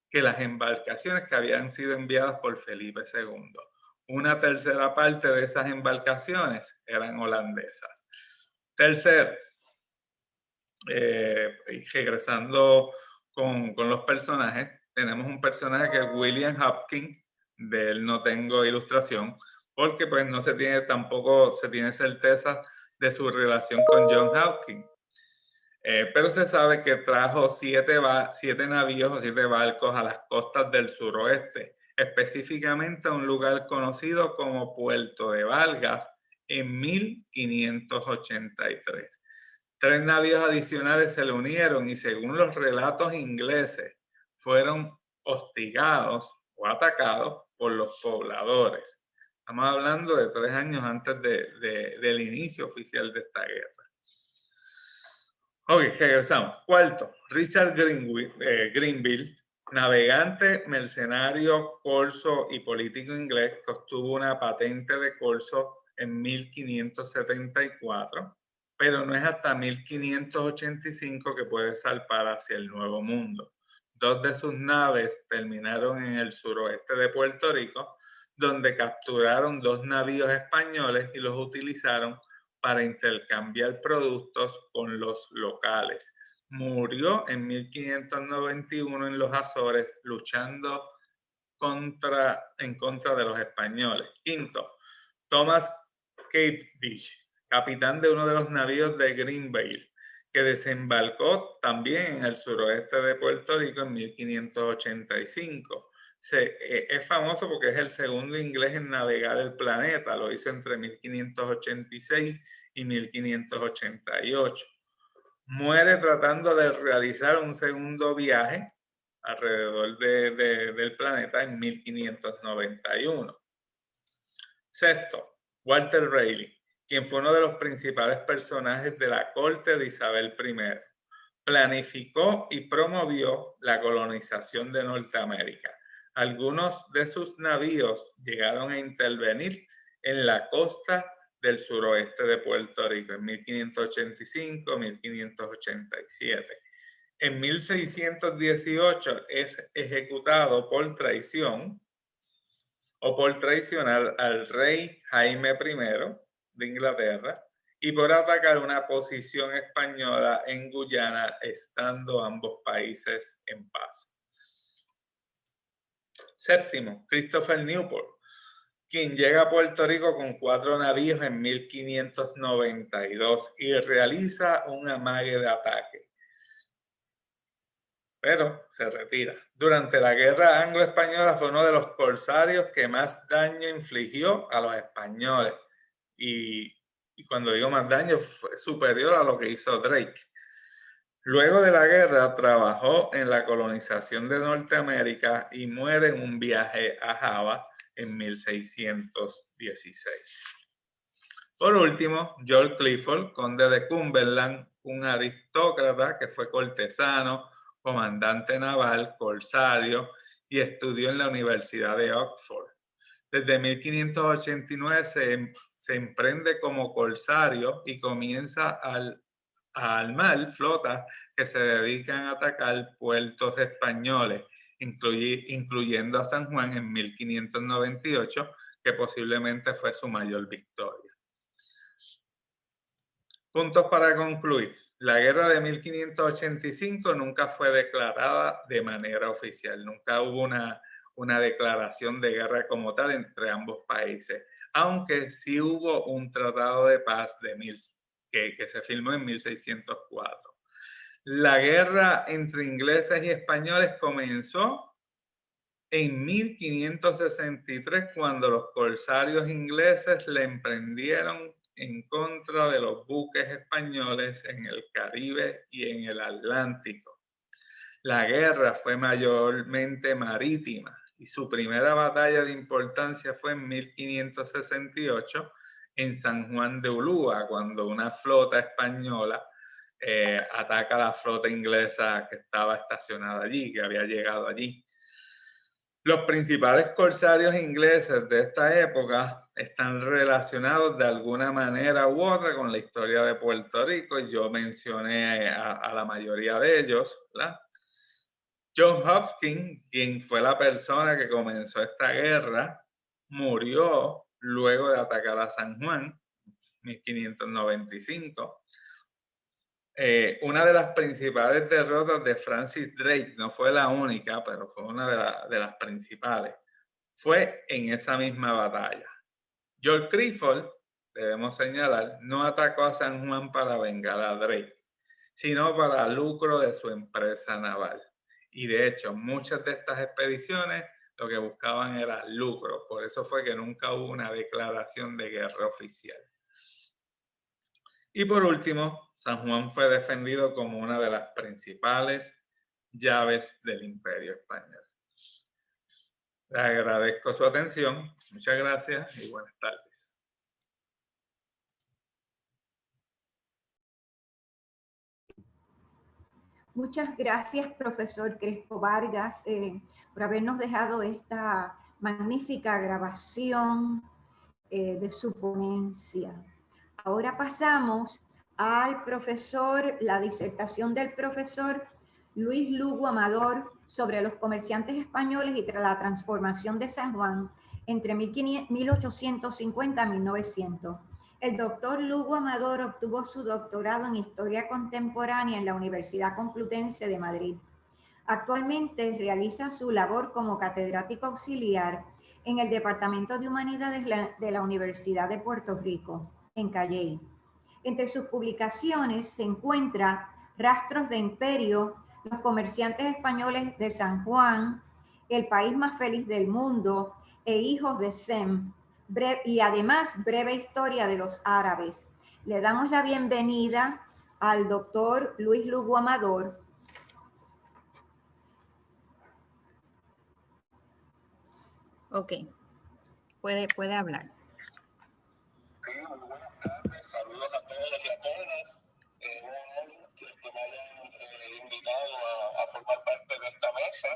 que las embarcaciones que habían sido enviadas por Felipe II. Una tercera parte de esas embarcaciones eran holandesas. Tercero, regresando con los personajes, tenemos un personaje que es William Hopkins, de él no tengo ilustración, porque pues no se tiene tampoco se tiene certeza de su relación con John Hopkins. Pero se sabe que trajo 7 navíos o 7 barcos a las costas del suroeste, específicamente a un lugar conocido como Puerto de Vargas en 1583. 3 navíos adicionales se le unieron y según los relatos ingleses fueron hostigados o atacados por los pobladores. Estamos hablando de 3 años antes del inicio oficial de esta guerra. Ok, regresamos. Cuarto, Richard Grenville, navegante, mercenario, corso y político inglés, que obtuvo una patente de corso en 1574, pero no es hasta 1585 que puede zarpar hacia el Nuevo Mundo. 2 de sus naves terminaron en el suroeste de Puerto Rico, donde capturaron 2 navíos españoles y los utilizaron para intercambiar productos con los locales. Murió en 1591 en los Azores luchando en contra de los españoles. Quinto, Thomas Cavendish, capitán de uno de los navíos de Grenville, que desembarcó también en el suroeste de Puerto Rico en 1585. Es famoso porque es el segundo inglés en navegar el planeta, lo hizo entre 1586 y 1588. Muere tratando de realizar un segundo viaje alrededor del planeta en 1591. Sexto, Walter Raleigh, quien fue uno de los principales personajes de la corte de Isabel I. Planificó y promovió la colonización de Norteamérica. Algunos de sus navíos llegaron a intervenir en la costa del suroeste de Puerto Rico en 1585, 1587. En 1618 es ejecutado por traición o por traicionar al rey Jaime I de Inglaterra y por atacar una posición española en Guyana, estando ambos países en paz. Séptimo, Christopher Newport, quien llega a Puerto Rico con 4 navíos en 1592 y realiza un amague de ataque, pero se retira. Durante la guerra anglo-española fue uno de los corsarios que más daño infligió a los españoles y cuando digo más daño fue superior a lo que hizo Drake. Luego de la guerra trabajó en la colonización de Norteamérica y muere en un viaje a Java en 1616. Por último, George Clifford, conde de Cumberland, un aristócrata que fue cortesano, comandante naval, corsario y estudió en la Universidad de Oxford. Desde 1589 se emprende como corsario y comienza a armar flotas que se dedican a atacar puertos españoles, incluyendo a San Juan en 1598, que posiblemente fue su mayor victoria. Puntos para concluir. La guerra de 1585 nunca fue declarada de manera oficial. Nunca hubo una declaración de guerra como tal entre ambos países, aunque sí hubo un tratado de paz que se firmó en 1604. La guerra entre ingleses y españoles comenzó en 1563, cuando los corsarios ingleses le emprendieron en contra de los buques españoles en el Caribe y en el Atlántico. La guerra fue mayormente marítima y su primera batalla de importancia fue en 1568 en San Juan de Ulúa, cuando una flota española ataca a la flota inglesa que estaba estacionada allí, que había llegado allí. Los principales corsarios ingleses de esta época están relacionados de alguna manera u otra con la historia de Puerto Rico, y yo mencioné a la mayoría de ellos, ¿verdad? John Hopkins, quien fue la persona que comenzó esta guerra, murió luego de atacar a San Juan, 1595. Una de las principales derrotas de Francis Drake, no fue la única, pero fue una de las principales, fue en esa misma batalla. George Clifford, debemos señalar, no atacó a San Juan para vengar a Drake, sino para lucro de su empresa naval. Y de hecho, muchas de estas expediciones lo que buscaban era lucro. Por eso fue que nunca hubo una declaración de guerra oficial. Y por último, San Juan fue defendido como una de las principales llaves del Imperio Español. Les agradezco su atención. Muchas gracias y buenas tardes. Muchas gracias, profesor Crespo Vargas, por habernos dejado esta magnífica grabación de su ponencia. Ahora pasamos al profesor, la disertación del profesor Luis Lugo Amador sobre los comerciantes españoles y la transformación de San Juan entre 1850 y 1900. El doctor Lugo Amador obtuvo su doctorado en Historia Contemporánea en la Universidad Complutense de Madrid. Actualmente realiza su labor como catedrático auxiliar en el Departamento de Humanidades de la Universidad de Puerto Rico, en Calley. Entre sus publicaciones se encuentra Rastros de Imperio, Los comerciantes españoles de San Juan, El país más feliz del mundo e Hijos de Sem, y además Breve historia de los árabes. Le damos la bienvenida al doctor Luis Lugo Amador. Ok, puede hablar. Sí, muy buenas tardes, saludos a todos y a todas. Un honor que me hayan invitado a formar parte de esta mesa.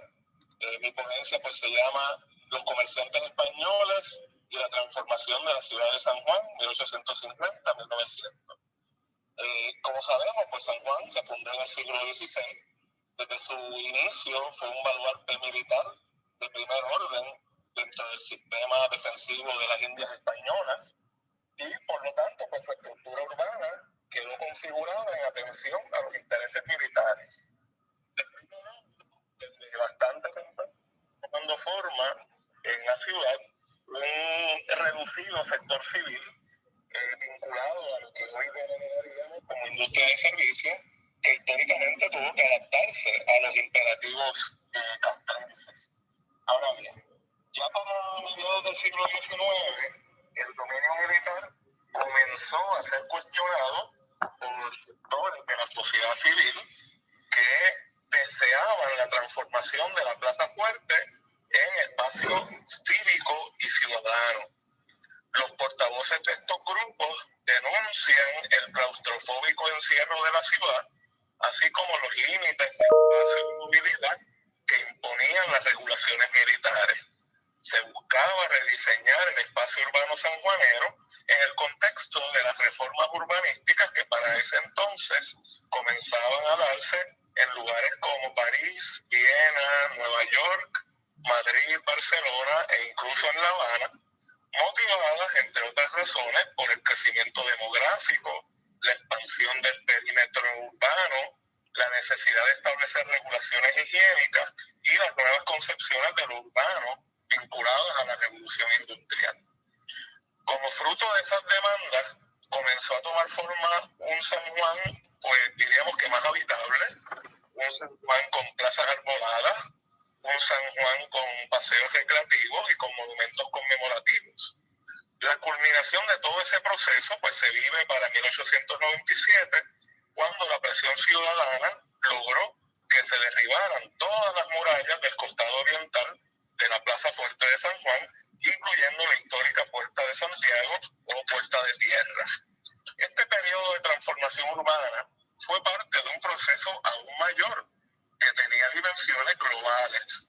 Mi ponencia pues se llama Los comerciantes españoles y la transformación de la ciudad de San Juan, 1850-1900. Como sabemos, pues San Juan se fundó en el siglo XVI. Desde su inicio fue un baluarte militar de primer orden dentro del sistema defensivo de las Indias españolas, y por lo tanto pues su estructura urbana quedó configurada en atención a los intereses militares. Desde bastante temprano, tomando forma en la ciudad un reducido sector civil vinculado a lo que hoy denominaríamos como industria de servicios, que históricamente tuvo que adaptarse a los imperativos castrenses. Ahora bien, ya para mediados del siglo XIX, el dominio militar comenzó a ser cuestionado por sectores de la sociedad civil que deseaban la transformación de la Plaza Fuerte en espacio cívico y ciudadano. Los portavoces de estos grupos denuncian el claustrofóbico encierro de la ciudad, así como los límites de espacio y movilidad que imponían las regulaciones militares. Se buscaba rediseñar el espacio urbano sanjuanero en el contexto de las reformas urbanísticas que para ese entonces comenzaban a darse en lugares como París, Viena, Nueva York, Madrid, Barcelona e incluso en La Habana, motivadas, entre otras razones, por el crecimiento demográfico, la expansión del perímetro urbano, la necesidad de establecer regulaciones higiénicas y las nuevas concepciones de lo urbano vinculadas a la revolución industrial. Como fruto de esas demandas, comenzó a tomar forma un San Juan, pues diríamos que más habitable, un San Juan con plazas arboladas, un San Juan con paseos recreativos y con monumentos conmemorativos. La culminación de todo ese proceso pues se vive para 1897, cuando la presión ciudadana logró que se derribaran todas las murallas del costado oriental de la Plaza Fuerte de San Juan, incluyendo la histórica Puerta de Santiago o Puerta de Tierra. Este periodo de transformación urbana fue parte de un proceso aún mayor, que tenía dimensiones globales.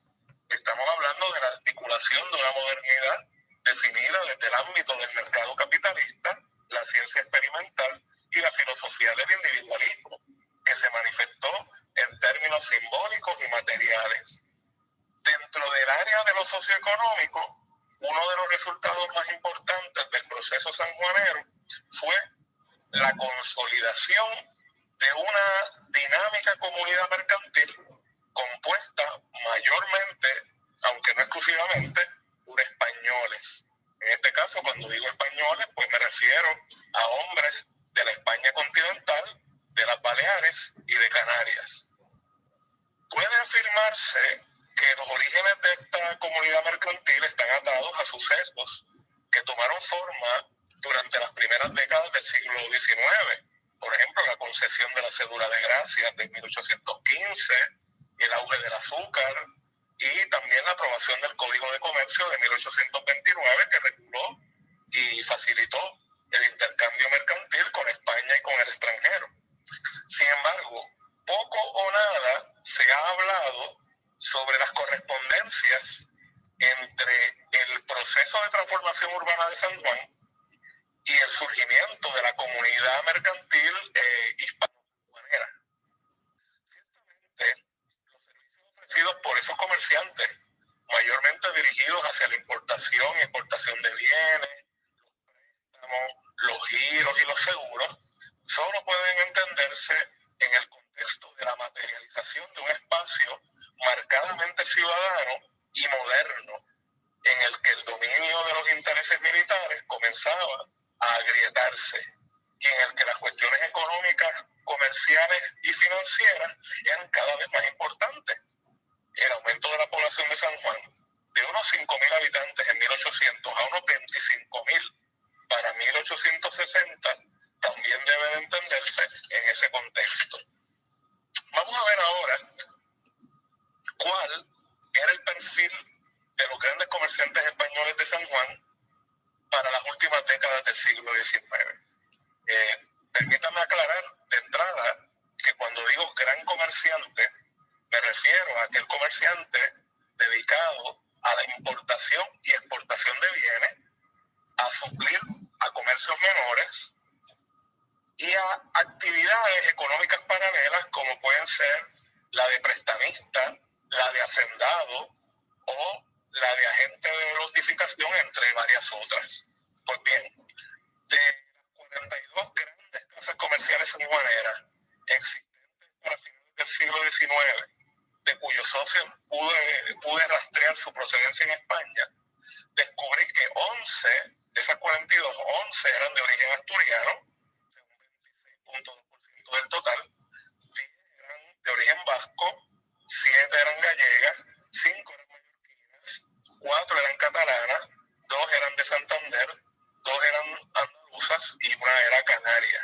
Estamos hablando de la articulación de una modernidad definida desde el ámbito del mercado capitalista, la ciencia experimental y la filosofía del individualismo, que se manifestó en términos simbólicos y materiales. Dentro del área de lo socioeconómico, uno de los resultados más importantes del proceso sanjuanero fue la consolidación de una dinámica comunidad mercantil compuesta mayormente, aunque no exclusivamente, por españoles. En este caso, cuando digo españoles, pues me refiero a hombres de la España continental, de las Baleares y de Canarias. Puede afirmarse que los orígenes de esta comunidad mercantil están atados a sucesos que tomaron forma durante las primeras décadas del siglo XIX. Por ejemplo, la concesión de la cédula de gracia de 1815, el auge del azúcar y también la aprobación del Código de Comercio de 1829, que reguló y facilitó el intercambio mercantil con España y con el extranjero. Sin embargo, poco o nada se ha hablado sobre las correspondencias entre el proceso de transformación urbana de San Juan y el surgimiento de la comunidad mercantil hispano-cubanera. Ciertamente, los servicios ofrecidos por esos comerciantes, mayormente dirigidos hacia la importación y exportación de bienes, los préstamos, los giros y los seguros, solo pueden entenderse en el contexto de la materialización de un espacio marcadamente ciudadano y moderno, en el que el dominio de los intereses militares comenzaba a agrietarse y en el que las cuestiones económicas, comerciales y financieras eran cada vez más importantes. El aumento de la población de San Juan, de unos 5.000 habitantes en 1800 a unos 25.000 para 1860, también debe de entenderse en ese contexto. Vamos a ver ahora cuál era el perfil de los grandes comerciantes españoles de San Juan para las últimas décadas del siglo XIX. Permítame aclarar de entrada que cuando digo gran comerciante, me refiero a aquel comerciante dedicado a la importación y exportación de bienes, a suplir a comercios menores y a actividades económicas paralelas como pueden ser la de prestamista, la de hacendado o la de agente de notificación, entre varias otras. Pues bien, de las 42 grandes casas comerciales sanjuaneras existentes para finales del siglo XIX, de cuyos socios pude rastrear su procedencia en España, descubrí que 11 de esas 42, 11 eran de origen asturiano, según 26.2% del total, 10 eran de origen vasco, 7 eran gallegas, 5 eran mallorquinas, 4 eran catalanas, 2 eran de Santander, 2 eran andaluzas y 1 era canaria.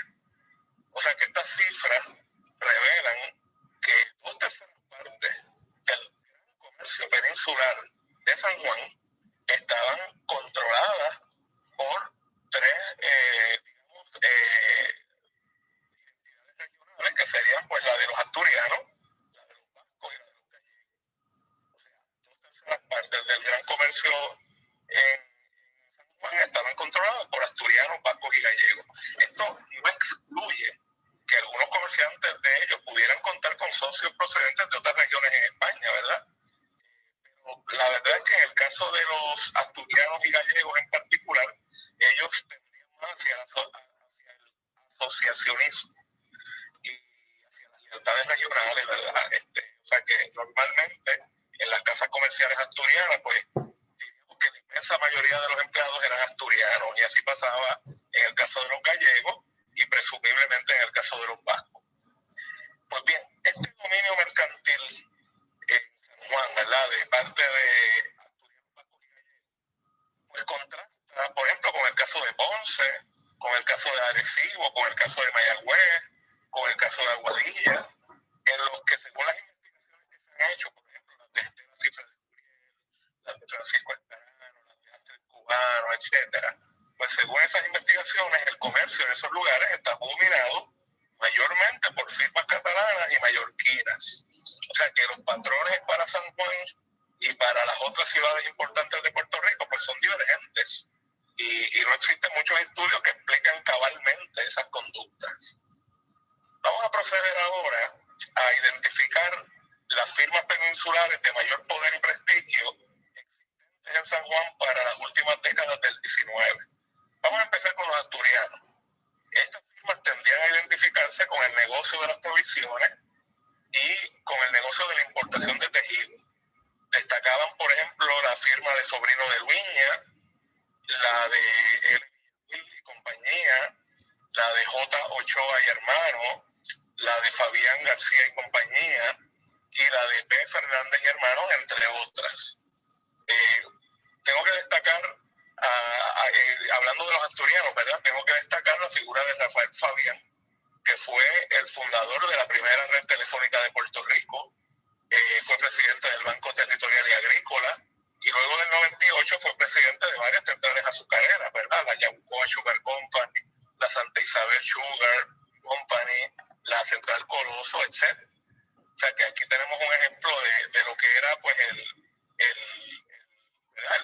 O sea que estas cifras revelan que 2/3 partes del gran comercio peninsular de San Juan estaban controladas por 3 identidades regionales, que serían pues la de los asturianos, la de los vascos y la de los gallegos. O sea, 2/3 partes del gran comercio en San Juan estaban controladas por asturianos, vascos y gallegos. Esto no excluye que algunos comerciantes de ellos pudieran contar con socios procedentes de otras regiones en España, ¿verdad? Pero la verdad es que en el caso de los asturianos y gallegos en particular, ellos tendrían más hacia el asociacionismo y hacia las lealtades regionales, ¿verdad? O sea que normalmente en las casas comerciales asturianas, pues diríamos que la inmensa mayoría de los empleados eran asturianos, y así pasaba en el caso de los gallegos y presumiblemente en el caso de los vascos. Pues bien, este dominio mercantil y mallorquinas. O sea que los patrones para San Juan y para las otras ciudades importantes de Puerto Rico pues son divergentes y no existen muchos estudios que explican cabalmente esas conductas. Vamos a proceder ahora a identificar las firmas peninsulares de mayor poder y prestigio existentes en San Juan para las últimas décadas del 19. Vamos a empezar con los asturianos. Estas firmas tendrían a identificarse con el negocio de las provisiones y con el negocio de la importación de tejido. Destacaban, por ejemplo, la firma de Sobrino de Luña, la de L. y compañía, la de J. Ochoa y hermano, la de Fabián García y compañía, y la de P. Fernández y hermanos, entre otras. Tengo que destacar, hablando de los asturianos, ¿verdad? Tengo que destacar la figura de Rafael Fabián, que fue el fundador de la primera red telefónica de Puerto Rico, fue presidente del Banco Territorial y Agrícola, y luego del 98 fue presidente de varias centrales azucareras, ¿verdad? La Yabucoa Sugar Company, la Santa Isabel Sugar Company, la Central Coloso, etc. O sea que aquí tenemos un ejemplo de lo que era pues el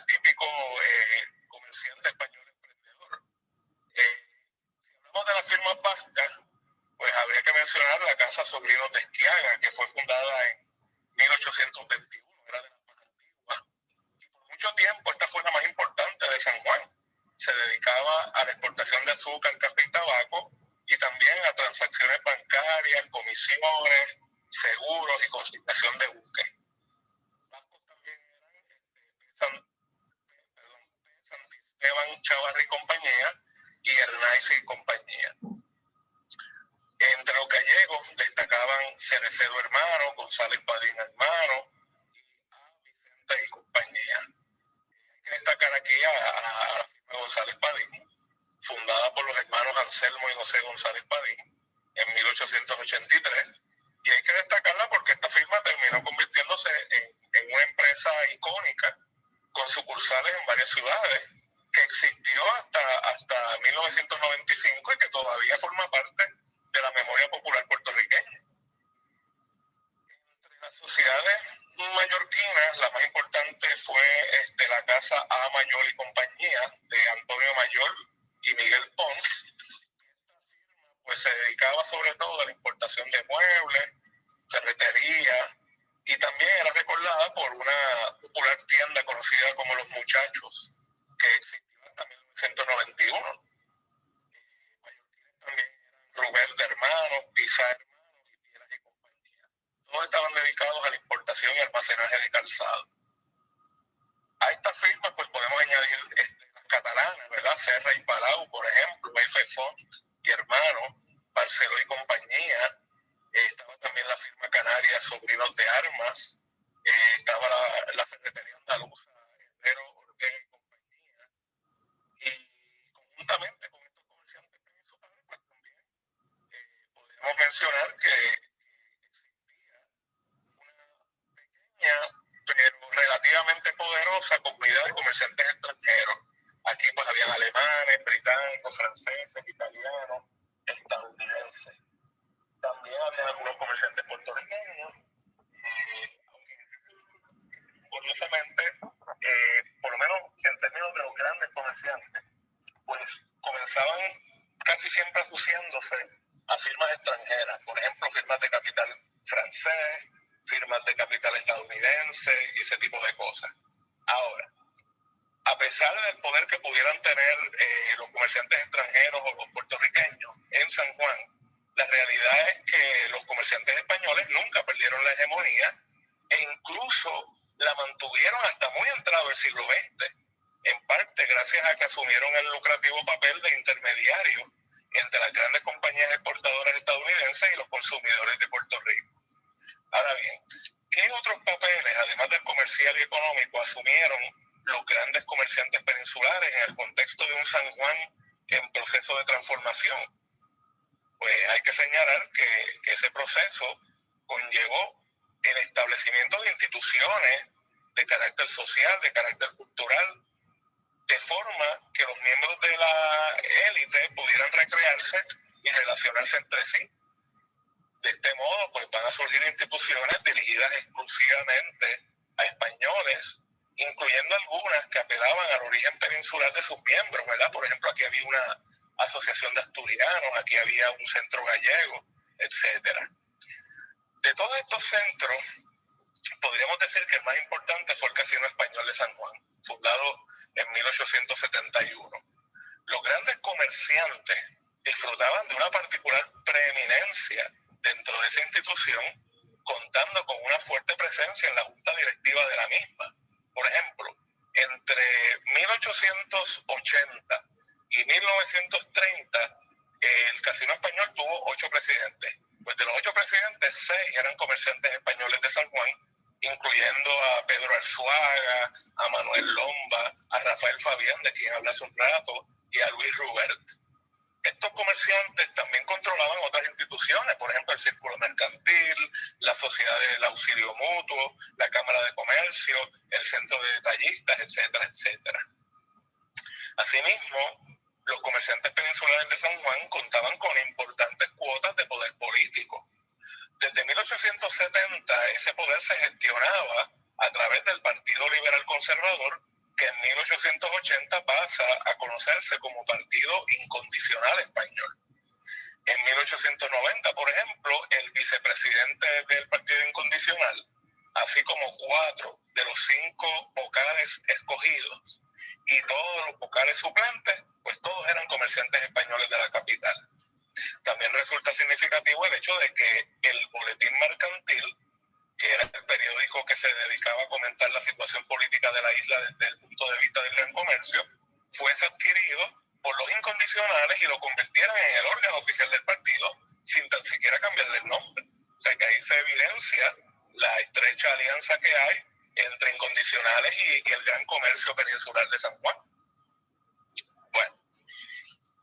típico comerciante español emprendedor. Si hablamos de las firmas vascas, pues habría que mencionar la Casa Sobrinos de Esquiaga, que fue fundada en 1821, era de las más antiguas. Y por mucho tiempo esta fue la más importante de San Juan. Se dedicaba a la exportación de azúcar, café y tabaco, y también a transacciones bancarias, comisiones, seguros y consignación de buques. Vascos también eran Santisteban Chavarri y compañía y Hernáiz y compañía. Entre los gallegos destacaban Cerecedo hermano, González Padín hermano y A. Vicente y compañía. Hay que destacar aquí a la firma González Padín, fundada por los hermanos Anselmo y José González Padín en 1883. Y hay que destacarla porque esta firma terminó convirtiéndose en una empresa icónica con sucursales en varias ciudades, que existió hasta 1995 y que todavía forma parte de la memoria popular puertorriqueña. Entre las sociedades mallorquinas, la más importante fue la Casa A. Mayol y compañía, de Antonio Mayol y Miguel Pons. Esta firma pues se dedicaba sobre todo a la importación de muebles, ferretería, y también era recordada por una popular tienda conocida como Los Muchachos, que existió hasta 1991. Mallorquines también eran Rubén de hermanos, Pizá hermanos y Piedras y compañía. Todos estaban dedicados a la importación y almacenaje de calzado. A estas firmas pues podemos añadir las catalanas, ¿verdad? Serra y Palau, por ejemplo, F. Font y hermanos, Barceló y compañía. Estaba también la firma canaria Sobrinos de Armas, estaba la ferretería andaluza Herrero, Ortega y compañía, y conjuntamente con estos comerciantes peninsulares pues también podríamos mencionar que existía una pequeña pero relativamente poderosa comunidad de comerciantes extranjeros. Aquí pues habían alemanes, británicos, franceses, italianos, estadounidenses. También había algunos comerciantes puertorriqueños. Curiosamente, por lo menos en términos de los grandes comerciantes, pues comenzaban casi siempre asociándose a firmas extranjeras, por ejemplo, firmas de capital francés, firmas de capital estadounidense y ese tipo de cosas. Ahora, a pesar del poder que pudieran tener los comerciantes extranjeros o los puertorriqueños en San Juan, la realidad es que los comerciantes españoles nunca perdieron la hegemonía e incluso la mantuvieron hasta muy entrado el siglo XX, en parte gracias a que asumieron el lucrativo papel de intermediario entre las grandes compañías exportadoras estadounidenses y los consumidores de Puerto Rico. Ahora bien, ¿qué otros papeles, además del comercial y económico, asumieron los grandes comerciantes peninsulares en el contexto de un San Juan en proceso de transformación? Pues hay que señalar que ese proceso conllevó el establecimiento de instituciones de carácter social, de carácter cultural, de forma que los miembros de la élite pudieran recrearse y relacionarse entre sí. De este modo, pues van a surgir instituciones dirigidas exclusivamente a españoles, incluyendo algunas que apelaban al origen peninsular de sus miembros, ¿verdad? Por ejemplo, aquí había una asociación de asturianos, aquí había un centro gallego, etcétera. De todos estos centros, podríamos decir que el más importante fue el Casino Español de San Juan, fundado en 1871. Los grandes comerciantes disfrutaban de una particular preeminencia dentro de esa institución, contando con una fuerte presencia en la junta directiva de la misma. Por ejemplo, entre 1880 y 1930, el Casino Español tuvo 8 presidentes. Pues de los 8 presidentes, 6 eran comerciantes españoles de San Juan, incluyendo a Pedro Arzuaga, a Manuel Lomba, a Rafael Fabián, de quien hablé hace un rato, y a Luis Rubert. Estos comerciantes también controlaban otras instituciones, por ejemplo, el Círculo Mercantil, la Sociedad del Auxilio Mutuo, la Cámara de Comercio, el Centro de Detallistas, etcétera, etcétera. Asimismo, los comerciantes peninsulares de San Juan contaban con importantes cuotas de poder político. Desde 1870 ese poder se gestionaba a través del Partido Liberal Conservador, que en 1880 pasa a conocerse como Partido Incondicional Español. En 1890, por ejemplo, el vicepresidente del Partido Incondicional, así como 4 de los 5 vocales escogidos y todos los vocales suplentes, pues todos eran comerciantes españoles de la capital. También resulta significativo el hecho de que el Boletín Mercantil, que era el periódico que se dedicaba a comentar la situación política de la isla desde el punto de vista del gran comercio, fuese adquirido por los incondicionales y lo convirtieran en el órgano oficial del partido sin tan siquiera cambiarle el nombre. O sea que ahí se evidencia la estrecha alianza que hay entre incondicionales y el gran comercio peninsular de San Juan. Bueno,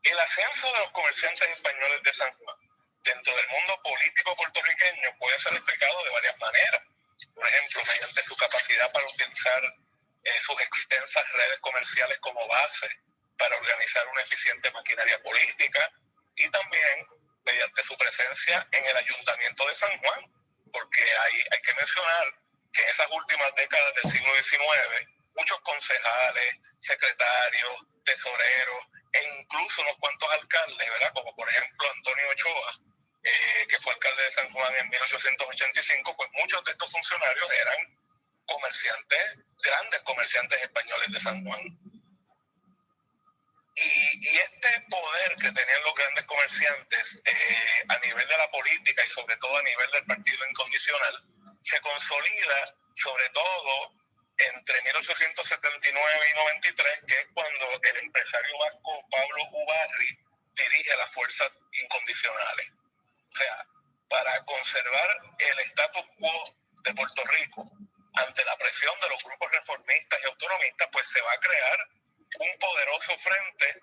el ascenso de los comerciantes españoles de San Juan dentro del mundo político puertorriqueño puede ser explicado de varias maneras. Por ejemplo, mediante su capacidad para utilizar sus extensas redes comerciales como base para organizar una eficiente maquinaria política, y también mediante su presencia en el Ayuntamiento de San Juan, porque hay que mencionar que en esas últimas décadas del siglo XIX, muchos concejales, secretarios, tesoreros e incluso unos cuantos alcaldes, ¿verdad? Como por ejemplo Antonio Ochoa, que fue alcalde de San Juan en 1885, pues muchos de estos funcionarios eran comerciantes, grandes comerciantes españoles de San Juan. Y este poder que tenían los grandes comerciantes a nivel de la política y sobre todo a nivel del Partido Incondicional, se consolida sobre todo entre 1879 y 93, que es cuando el empresario vasco Pablo Ubarri dirige las fuerzas incondicionales. O sea, para conservar el status quo de Puerto Rico ante la presión de los grupos reformistas y autonomistas, pues se va a crear un poderoso frente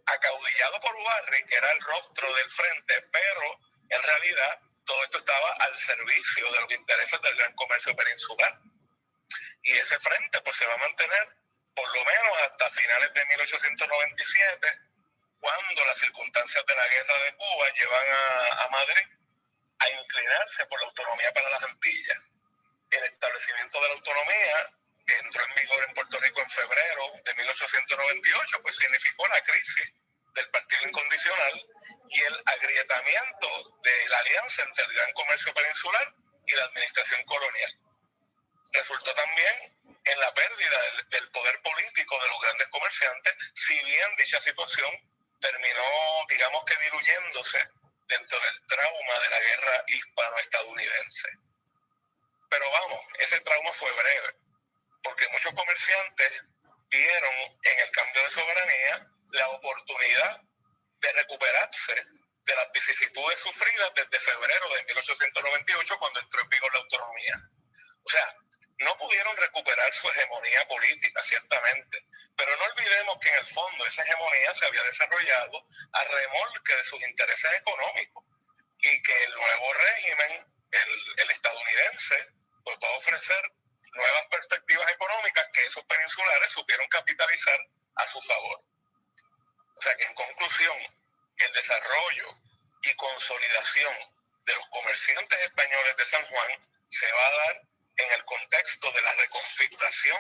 acaudillado por Ubarri, que era el rostro del frente, pero en realidad todo esto estaba al servicio de los intereses del gran comercio peninsular. Y ese frente pues se va a mantener por lo menos hasta finales de 1897, cuando las circunstancias de la guerra de Cuba llevan a Madrid a inclinarse por la autonomía para las Antillas. El establecimiento de la autonomía, que entró en vigor en Puerto Rico en febrero de 1898, pues significó la crisis del Partido Incondicional y el agrietamiento de la alianza entre el gran comercio peninsular y la administración colonial. Resultó también en la pérdida del poder político de los grandes comerciantes, si bien dicha situación terminó, digamos que diluyéndose dentro del trauma de la guerra hispano-estadounidense. Pero vamos, ese trauma fue breve, porque muchos comerciantes vieron en el cambio de soberanía la oportunidad de recuperarse de las vicisitudes sufridas desde febrero de 1898, cuando entró en vigor la autonomía. O sea, no pudieron recuperar su hegemonía política, ciertamente, pero no olvidemos que en el fondo esa hegemonía se había desarrollado a remolque de sus intereses económicos, y que el nuevo régimen, el estadounidense, pues va a ofrecer nuevas perspectivas económicas que esos peninsulares supieron capitalizar a su favor. O sea que en conclusión, el desarrollo y consolidación de los comerciantes españoles de San Juan se va a dar en el contexto de la reconfiguración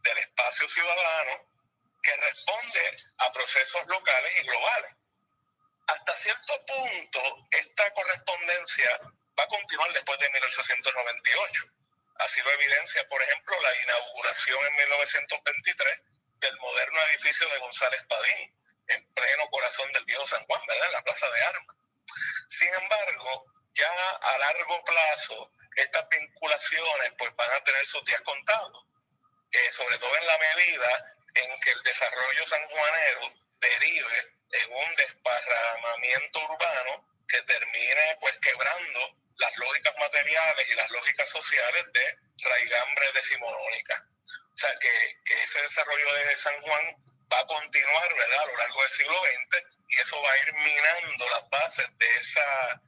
del espacio ciudadano que responde a procesos locales y globales. Hasta cierto punto, esta correspondencia va a continuar después de 1898. Así lo evidencia, por ejemplo, la inauguración en 1923 del moderno edificio de González Padín, en pleno corazón del viejo San Juan, ¿verdad?, en la Plaza de Armas. Sin embargo, ya a largo plazo, estas vinculaciones pues van a tener sus días contados, sobre todo en la medida en que el desarrollo sanjuanero derive en un desparramamiento urbano que termine pues quebrando las lógicas materiales y las lógicas sociales de raigambre decimonónica. O sea que ese desarrollo de San Juan va a continuar, ¿verdad?, a lo largo del siglo XX, y eso va a ir minando las bases de esa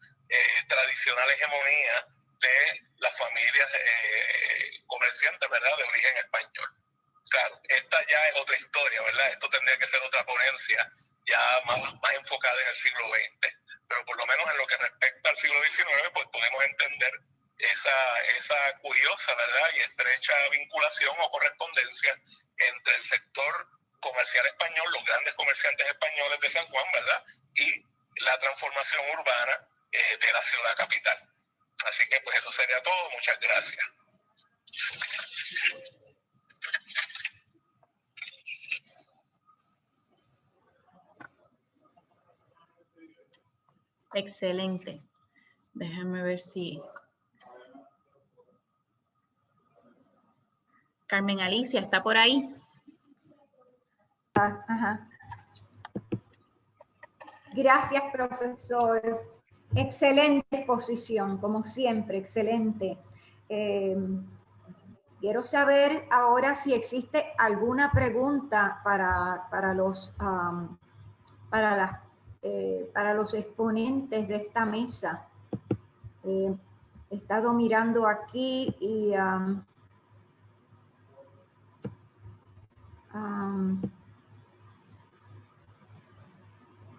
tradicional hegemonía de las familias comerciantes, ¿verdad?, de origen español. Claro, esta ya es otra historia, ¿verdad? Esto tendría que ser otra ponencia ya más enfocada en el siglo XX. Pero por lo menos en lo que respecta al siglo XIX, pues podemos entender esa curiosa, ¿verdad?, y estrecha vinculación o correspondencia entre el sector comercial español, los grandes comerciantes españoles de San Juan, ¿verdad?, y la transformación urbana de la ciudad capital. Así que pues eso sería todo. Muchas gracias. Excelente. Déjame ver si... Carmen Alicia, ¿está por ahí? Ajá. Gracias, profesor. Excelente exposición, como siempre, excelente. Quiero saber ahora si existe alguna pregunta para los exponentes de esta mesa. He estado mirando aquí y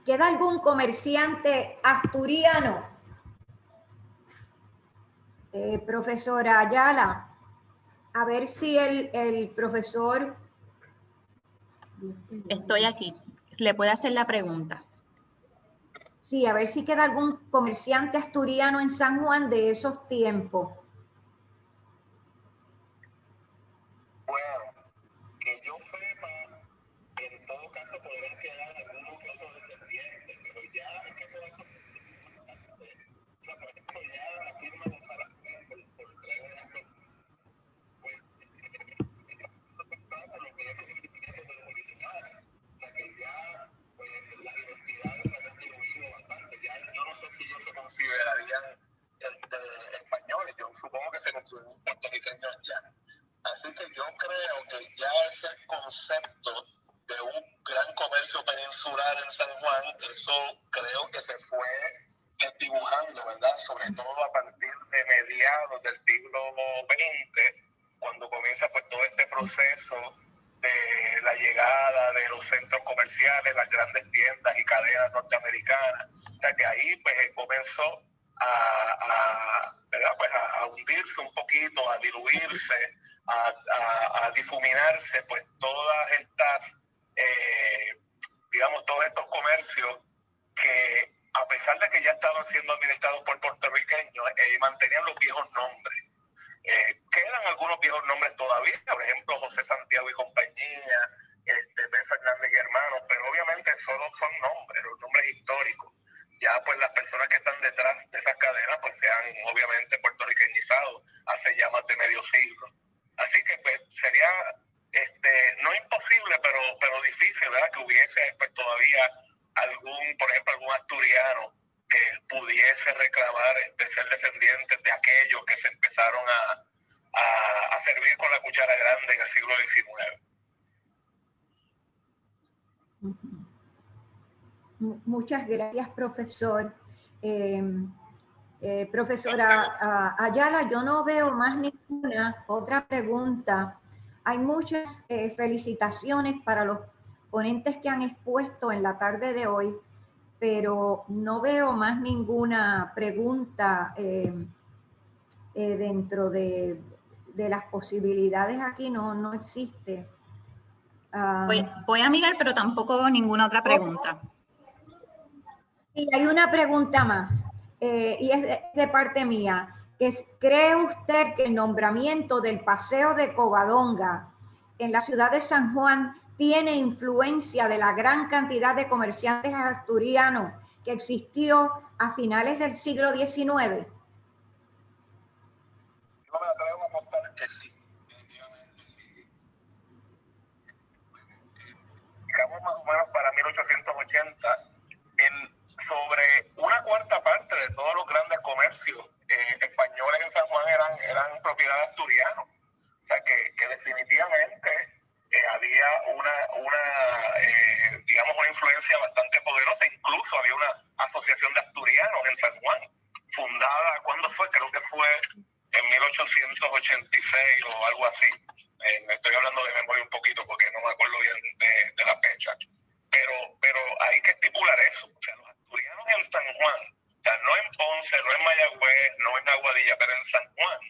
¿queda algún comerciante asturiano? Profesora Ayala, a ver si el profesor... Estoy aquí. ¿Le puede hacer la pregunta? Sí, a ver si queda algún comerciante asturiano en San Juan de esos tiempos. Bueno, que yo sepa, en todo caso podrán quedar algunos que otros descendientes, pero ya es que todo esto, o sea, por ejemplo, ya la firma de González, por traer un ejemplo, pues por lo que es el sentimiento de los originales, o sea que ya pues las identidades se han diluido bastante. Ya yo no sé si ellos se considerarían españoles, yo supongo que se consideran puertorriqueños ya. Así que yo creo que ya ese concepto de un gran comercio peninsular en San Juan, eso creo que se fue desdibujando, ¿verdad? Sobre todo a partir de mediados del siglo XX, cuando comienza pues todo este proceso de la llegada de los centros comerciales, las grandes tiendas y cadenas norteamericanas. O sea que ahí pues comenzó ¿verdad?, pues a hundirse un poquito, a diluirse, a difuminarse pues todas estas, digamos, todos estos comercios que a pesar de que ya estaban siendo administrados por puertorriqueños, mantenían los viejos nombres. Quedan algunos viejos nombres todavía, por ejemplo, José Santiago y compañía, B. Fernández y hermanos, pero obviamente solo son nombres, los nombres históricos. Ya pues las personas que están detrás de esas cadenas pues se han obviamente puertorriqueñizado hace ya más de medio siglo. Así que pues sería no imposible, pero difícil, ¿verdad?, que hubiese pues todavía por ejemplo, algún asturiano que pudiese reclamar ser descendientes de aquellos que se empezaron a servir con la cuchara grande en el siglo XIX. Muchas gracias, profesor. Profesora Ayala, yo no veo más ninguna otra pregunta. Hay muchas felicitaciones para los ponentes que han expuesto en la tarde de hoy. pero no veo más ninguna pregunta dentro de las posibilidades aquí, no existe. Voy a mirar, pero tampoco ninguna otra pregunta. Sí, hay una pregunta más, y es de parte mía. ¿Cree usted que el nombramiento del Paseo de Covadonga en la ciudad de San Juan tiene influencia de la gran cantidad de comerciantes asturianos que existió a finales del siglo XIX? Yo me atrevo a apostar que sí. Digamos más o menos para 1880, sobre una cuarta parte de todos los grandes comercios españoles en San Juan eran propiedad de asturianos. O sea que definitivamente había digamos, una influencia bastante poderosa. Incluso había una asociación de asturianos en San Juan, fundada, ¿cuándo fue? Creo que fue en 1886 o algo así. Estoy hablando de memoria un poquito porque no me acuerdo bien de la fecha. Pero hay que estipular eso. O sea, los asturianos en San Juan, o sea, no en Ponce, no en Mayagüez, no en Aguadilla, pero en San Juan,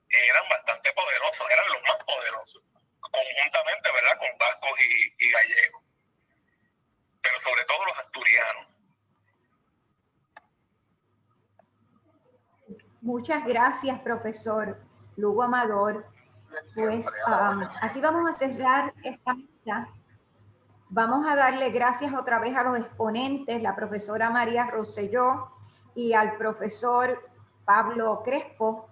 eran bastante poderosos, eran los más poderosos, conjuntamente, ¿verdad?, con vascos y gallegos. Pero sobre todo los asturianos. Muchas gracias, profesor Lugo Amador. Pues aquí vamos a cerrar esta mesa. Vamos a darle gracias otra vez a los exponentes, la profesora María Rosselló y al profesor Pablo Crespo.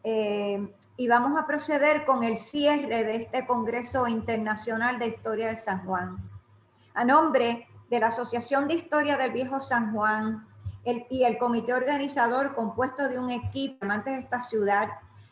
Y vamos a proceder con el cierre de este Congreso Internacional de Historia de San Juan. A nombre de la Asociación de Historia del Viejo San Juan y el comité organizador compuesto de un equipo amantes de esta ciudad,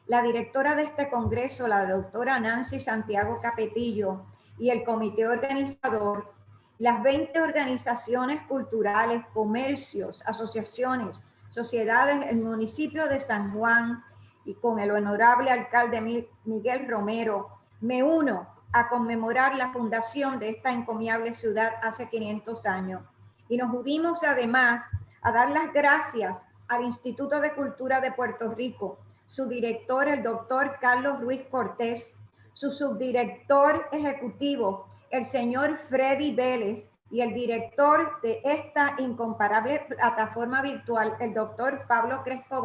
la directora de este Congreso, la doctora Nancy Santiago Capetillo, y el comité organizador, las 20 organizaciones culturales, comercios, asociaciones, sociedades, el municipio de San Juan, y con el honorable alcalde Miguel Romero, me uno a conmemorar la fundación de esta encomiable ciudad hace 500 años. Y nos unimos además a dar las gracias al Instituto de Cultura de Puerto Rico, su director, el doctor Carlos Ruiz Cortés, su subdirector ejecutivo, el señor Freddy Vélez, y el director de esta incomparable plataforma virtual, el doctor Pablo Crespo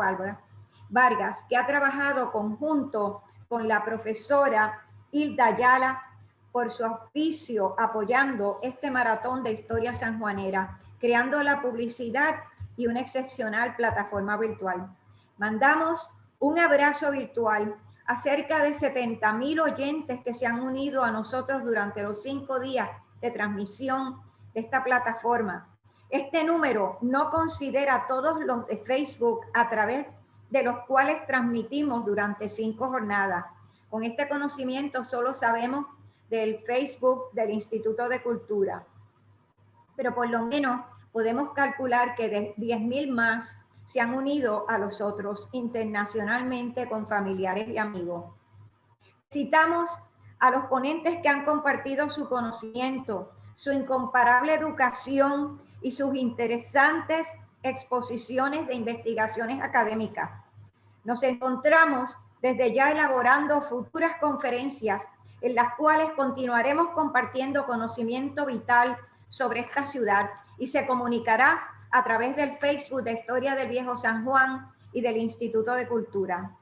Vargas, que ha trabajado conjunto con la profesora Hilda Ayala por su auspicio apoyando este maratón de historia sanjuanera, creando la publicidad y una excepcional plataforma virtual. Mandamos un abrazo virtual a cerca de 70,000 oyentes que se han unido a nosotros durante los 5 días de transmisión de esta plataforma. Este número no considera todos los de Facebook a través de los cuales transmitimos durante 5 jornadas. Con este conocimiento solo sabemos del Facebook del Instituto de Cultura, pero por lo menos podemos calcular que de 10,000 más se han unido a los otros internacionalmente con familiares y amigos. Citamos a los ponentes que han compartido su conocimiento, su incomparable educación y sus interesantes exposiciones de investigaciones académicas. Nos encontramos desde ya elaborando futuras conferencias en las cuales continuaremos compartiendo conocimiento vital sobre esta ciudad y se comunicará a través del Facebook de Historia del Viejo San Juan y del Instituto de Cultura.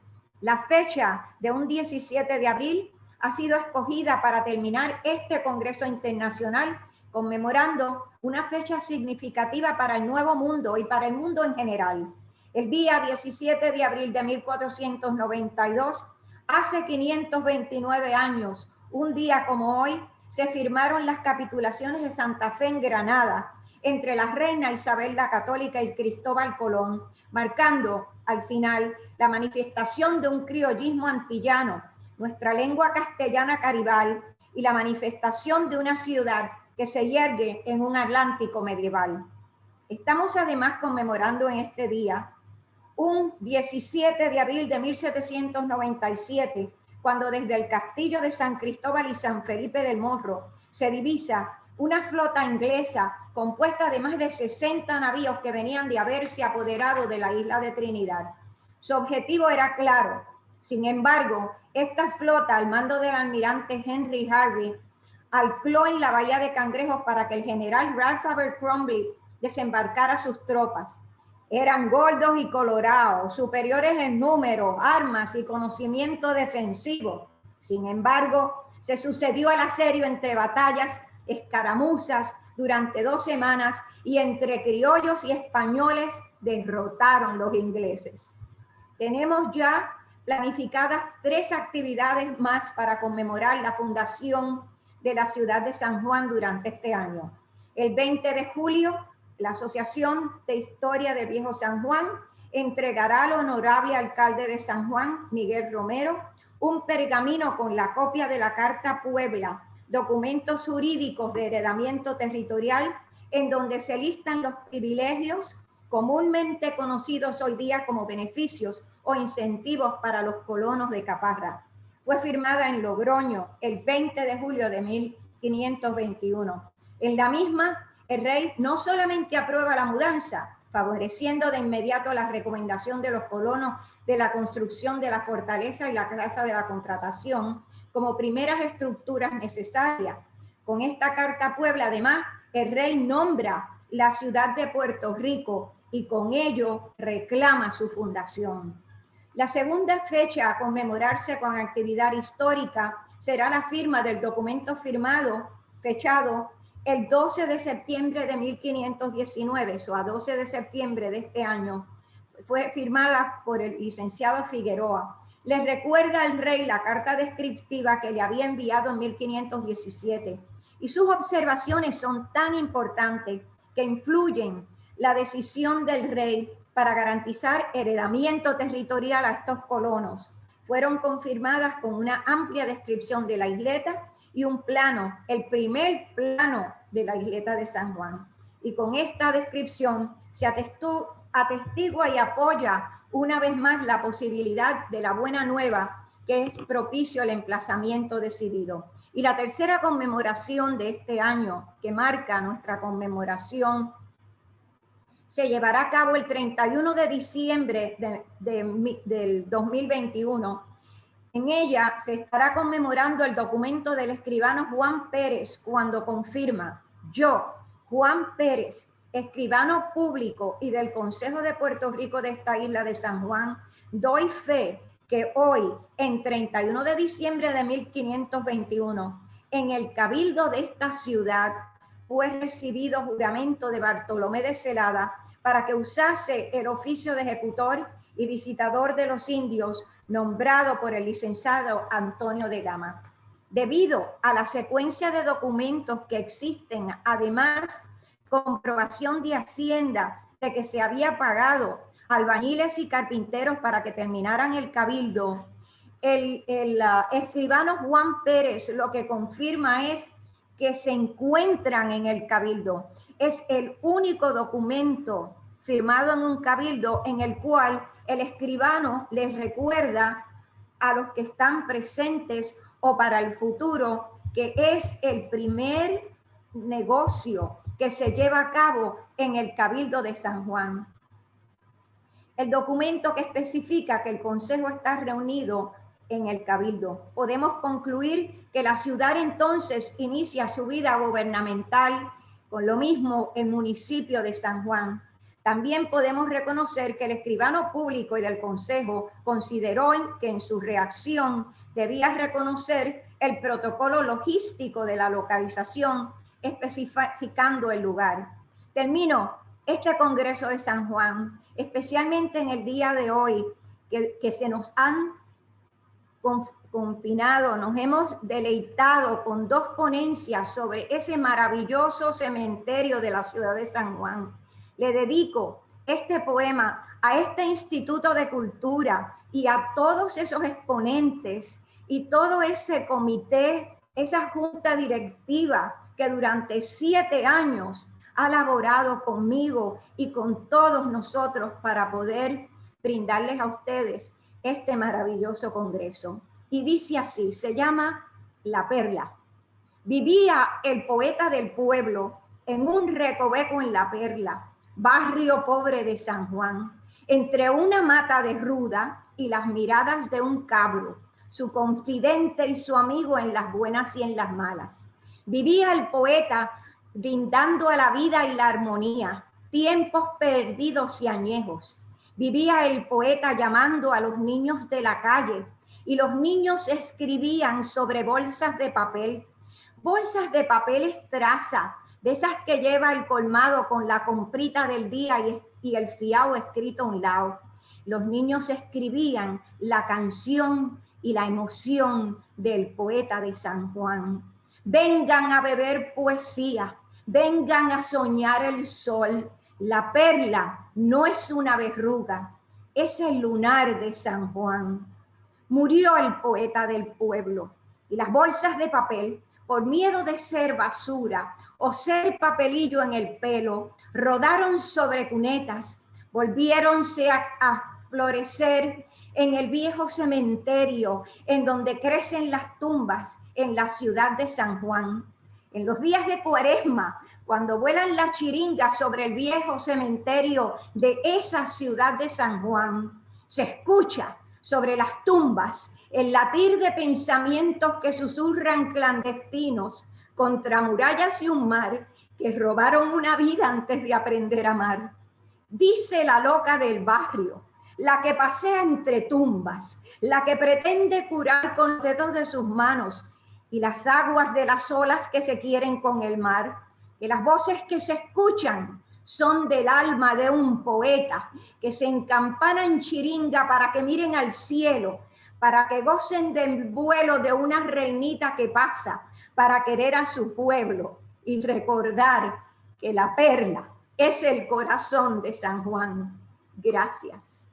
La fecha de un 17 de abril ha sido escogida para terminar este Congreso Internacional conmemorando una fecha significativa para el Nuevo Mundo y para el mundo en general. El día 17 de abril de 1492, hace 529 años, un día como hoy, se firmaron las capitulaciones de Santa Fe en Granada entre la reina Isabel la Católica y Cristóbal Colón, marcando al final la manifestación de un criollismo antillano, nuestra lengua castellana caribal y la manifestación de una ciudad que se yergue en un Atlántico medieval. Estamos además conmemorando en este día un 17 de abril de 1797, cuando desde el castillo de San Cristóbal y San Felipe del Morro se divisa una flota inglesa compuesta de más de 60 navíos que venían de haberse apoderado de la isla de Trinidad. Su objetivo era claro. Sin embargo, esta flota, al mando del almirante Henry Harvey, ancló en la bahía de Cangrejos para que el general Ralph Abercrombie desembarcara sus tropas. Eran gordos y colorados, superiores en número, armas y conocimiento defensivo. Sin embargo, se sucedió el asedio entre batallas, escaramuzas durante 2 semanas y entre criollos y españoles derrotaron los ingleses. Tenemos ya planificadas 3 actividades más para conmemorar la fundación de la ciudad de San Juan durante este año. El 20 de julio, la Asociación de Historia del Viejo San Juan entregará al honorable alcalde de San Juan, Miguel Romero, un pergamino con la copia de la Carta Puebla, documentos jurídicos de heredamiento territorial, en donde se listan los privilegios comúnmente conocidos hoy día como beneficios o incentivos para los colonos de Caparra. Fue firmada en Logroño el 20 de julio de 1521. En la misma, el rey no solamente aprueba la mudanza, favoreciendo de inmediato la recomendación de los colonos de la construcción de la fortaleza y la casa de la contratación como primeras estructuras necesarias. Con esta Carta Puebla, además, el rey nombra la ciudad de Puerto Rico y con ello reclama su fundación. La segunda fecha a conmemorarse con actividad histórica será la firma del documento fechado el 12 de septiembre de 1519, o a 12 de septiembre de este año. Fue firmada por el licenciado Figueroa. Les recuerda al rey la carta descriptiva que le había enviado en 1517 y sus observaciones son tan importantes que influyen la decisión del rey para garantizar heredamiento territorial a estos colonos. Fueron confirmadas con una amplia descripción de la isleta y un plano, el primer plano de la isleta de San Juan. Y con esta descripción se atestigua y apoya una vez más la posibilidad de la buena nueva, que es propicio el emplazamiento decidido. Y la tercera conmemoración de este año, que marca nuestra conmemoración, se llevará a cabo el 31 de diciembre del 2021. En ella se estará conmemorando el documento del escribano Juan Pérez cuando confirma: yo, Juan Pérez, escribano público y del Consejo de Puerto Rico de esta isla de San Juan, doy fe que hoy, en 31 de diciembre de 1521, en el cabildo de esta ciudad, fue recibido juramento de Bartolomé de Celada para que usase el oficio de ejecutor y visitador de los indios nombrado por el licenciado Antonio de Gama. Debido a la secuencia de documentos que existen, además, comprobación de Hacienda de que se había pagado albañiles y carpinteros para que terminaran el cabildo, el escribano Juan Pérez lo que confirma es que se encuentran en el cabildo. Es el único documento firmado en un cabildo en el cual el escribano les recuerda a los que están presentes o para el futuro que es el primer negocio que se lleva a cabo en el cabildo de San Juan. El documento que especifica que el consejo está reunido en el cabildo. Podemos concluir que la ciudad entonces inicia su vida gubernamental, con lo mismo el municipio de San Juan. También podemos reconocer que el escribano público y del consejo consideró que en su reacción debía reconocer el protocolo logístico de la localización, especificando el lugar. Termino este Congreso de San Juan, especialmente en el día de hoy, que se nos han confinado, nos hemos deleitado con 2 ponencias sobre ese maravilloso cementerio de la ciudad de San Juan. Le dedico este poema a este Instituto de Cultura y a todos esos exponentes y todo ese comité, esa junta directiva que durante 7 años ha laborado conmigo y con todos nosotros para poder brindarles a ustedes este maravilloso congreso. Y dice así, se llama La Perla. Vivía el poeta del pueblo en un recoveco en La Perla, barrio pobre de San Juan, entre una mata de ruda y las miradas de un cabro, su confidente y su amigo en las buenas y en las malas. Vivía el poeta brindando a la vida y la armonía, tiempos perdidos y añejos. Vivía el poeta llamando a los niños de la calle, y los niños escribían sobre bolsas de papel estraza, de esas que lleva el colmado con la comprita del día y el fiao escrito a un lado. Los niños escribían la canción y la emoción del poeta de San Juan. Vengan a beber poesía, vengan a soñar el sol. La perla no es una verruga, es el lunar de San Juan. Murió el poeta del pueblo y las bolsas de papel, por miedo de ser basura o ser papelillo en el pelo, rodaron sobre cunetas, volviéronse a florecer en el viejo cementerio en donde crecen las tumbas en la ciudad de San Juan. En los días de Cuaresma, cuando vuelan las chiringas sobre el viejo cementerio de esa ciudad de San Juan, se escucha sobre las tumbas el latir de pensamientos que susurran clandestinos contra murallas y un mar que robaron una vida antes de aprender a amar. Dice la loca del barrio, la que pasea entre tumbas, la que pretende curar con los dedos de sus manos y las aguas de las olas que se quieren con el mar, que las voces que se escuchan son del alma de un poeta que se encampana en chiringa para que miren al cielo, para que gocen del vuelo de una reinita que pasa para querer a su pueblo y recordar que la perla es el corazón de San Juan. Gracias.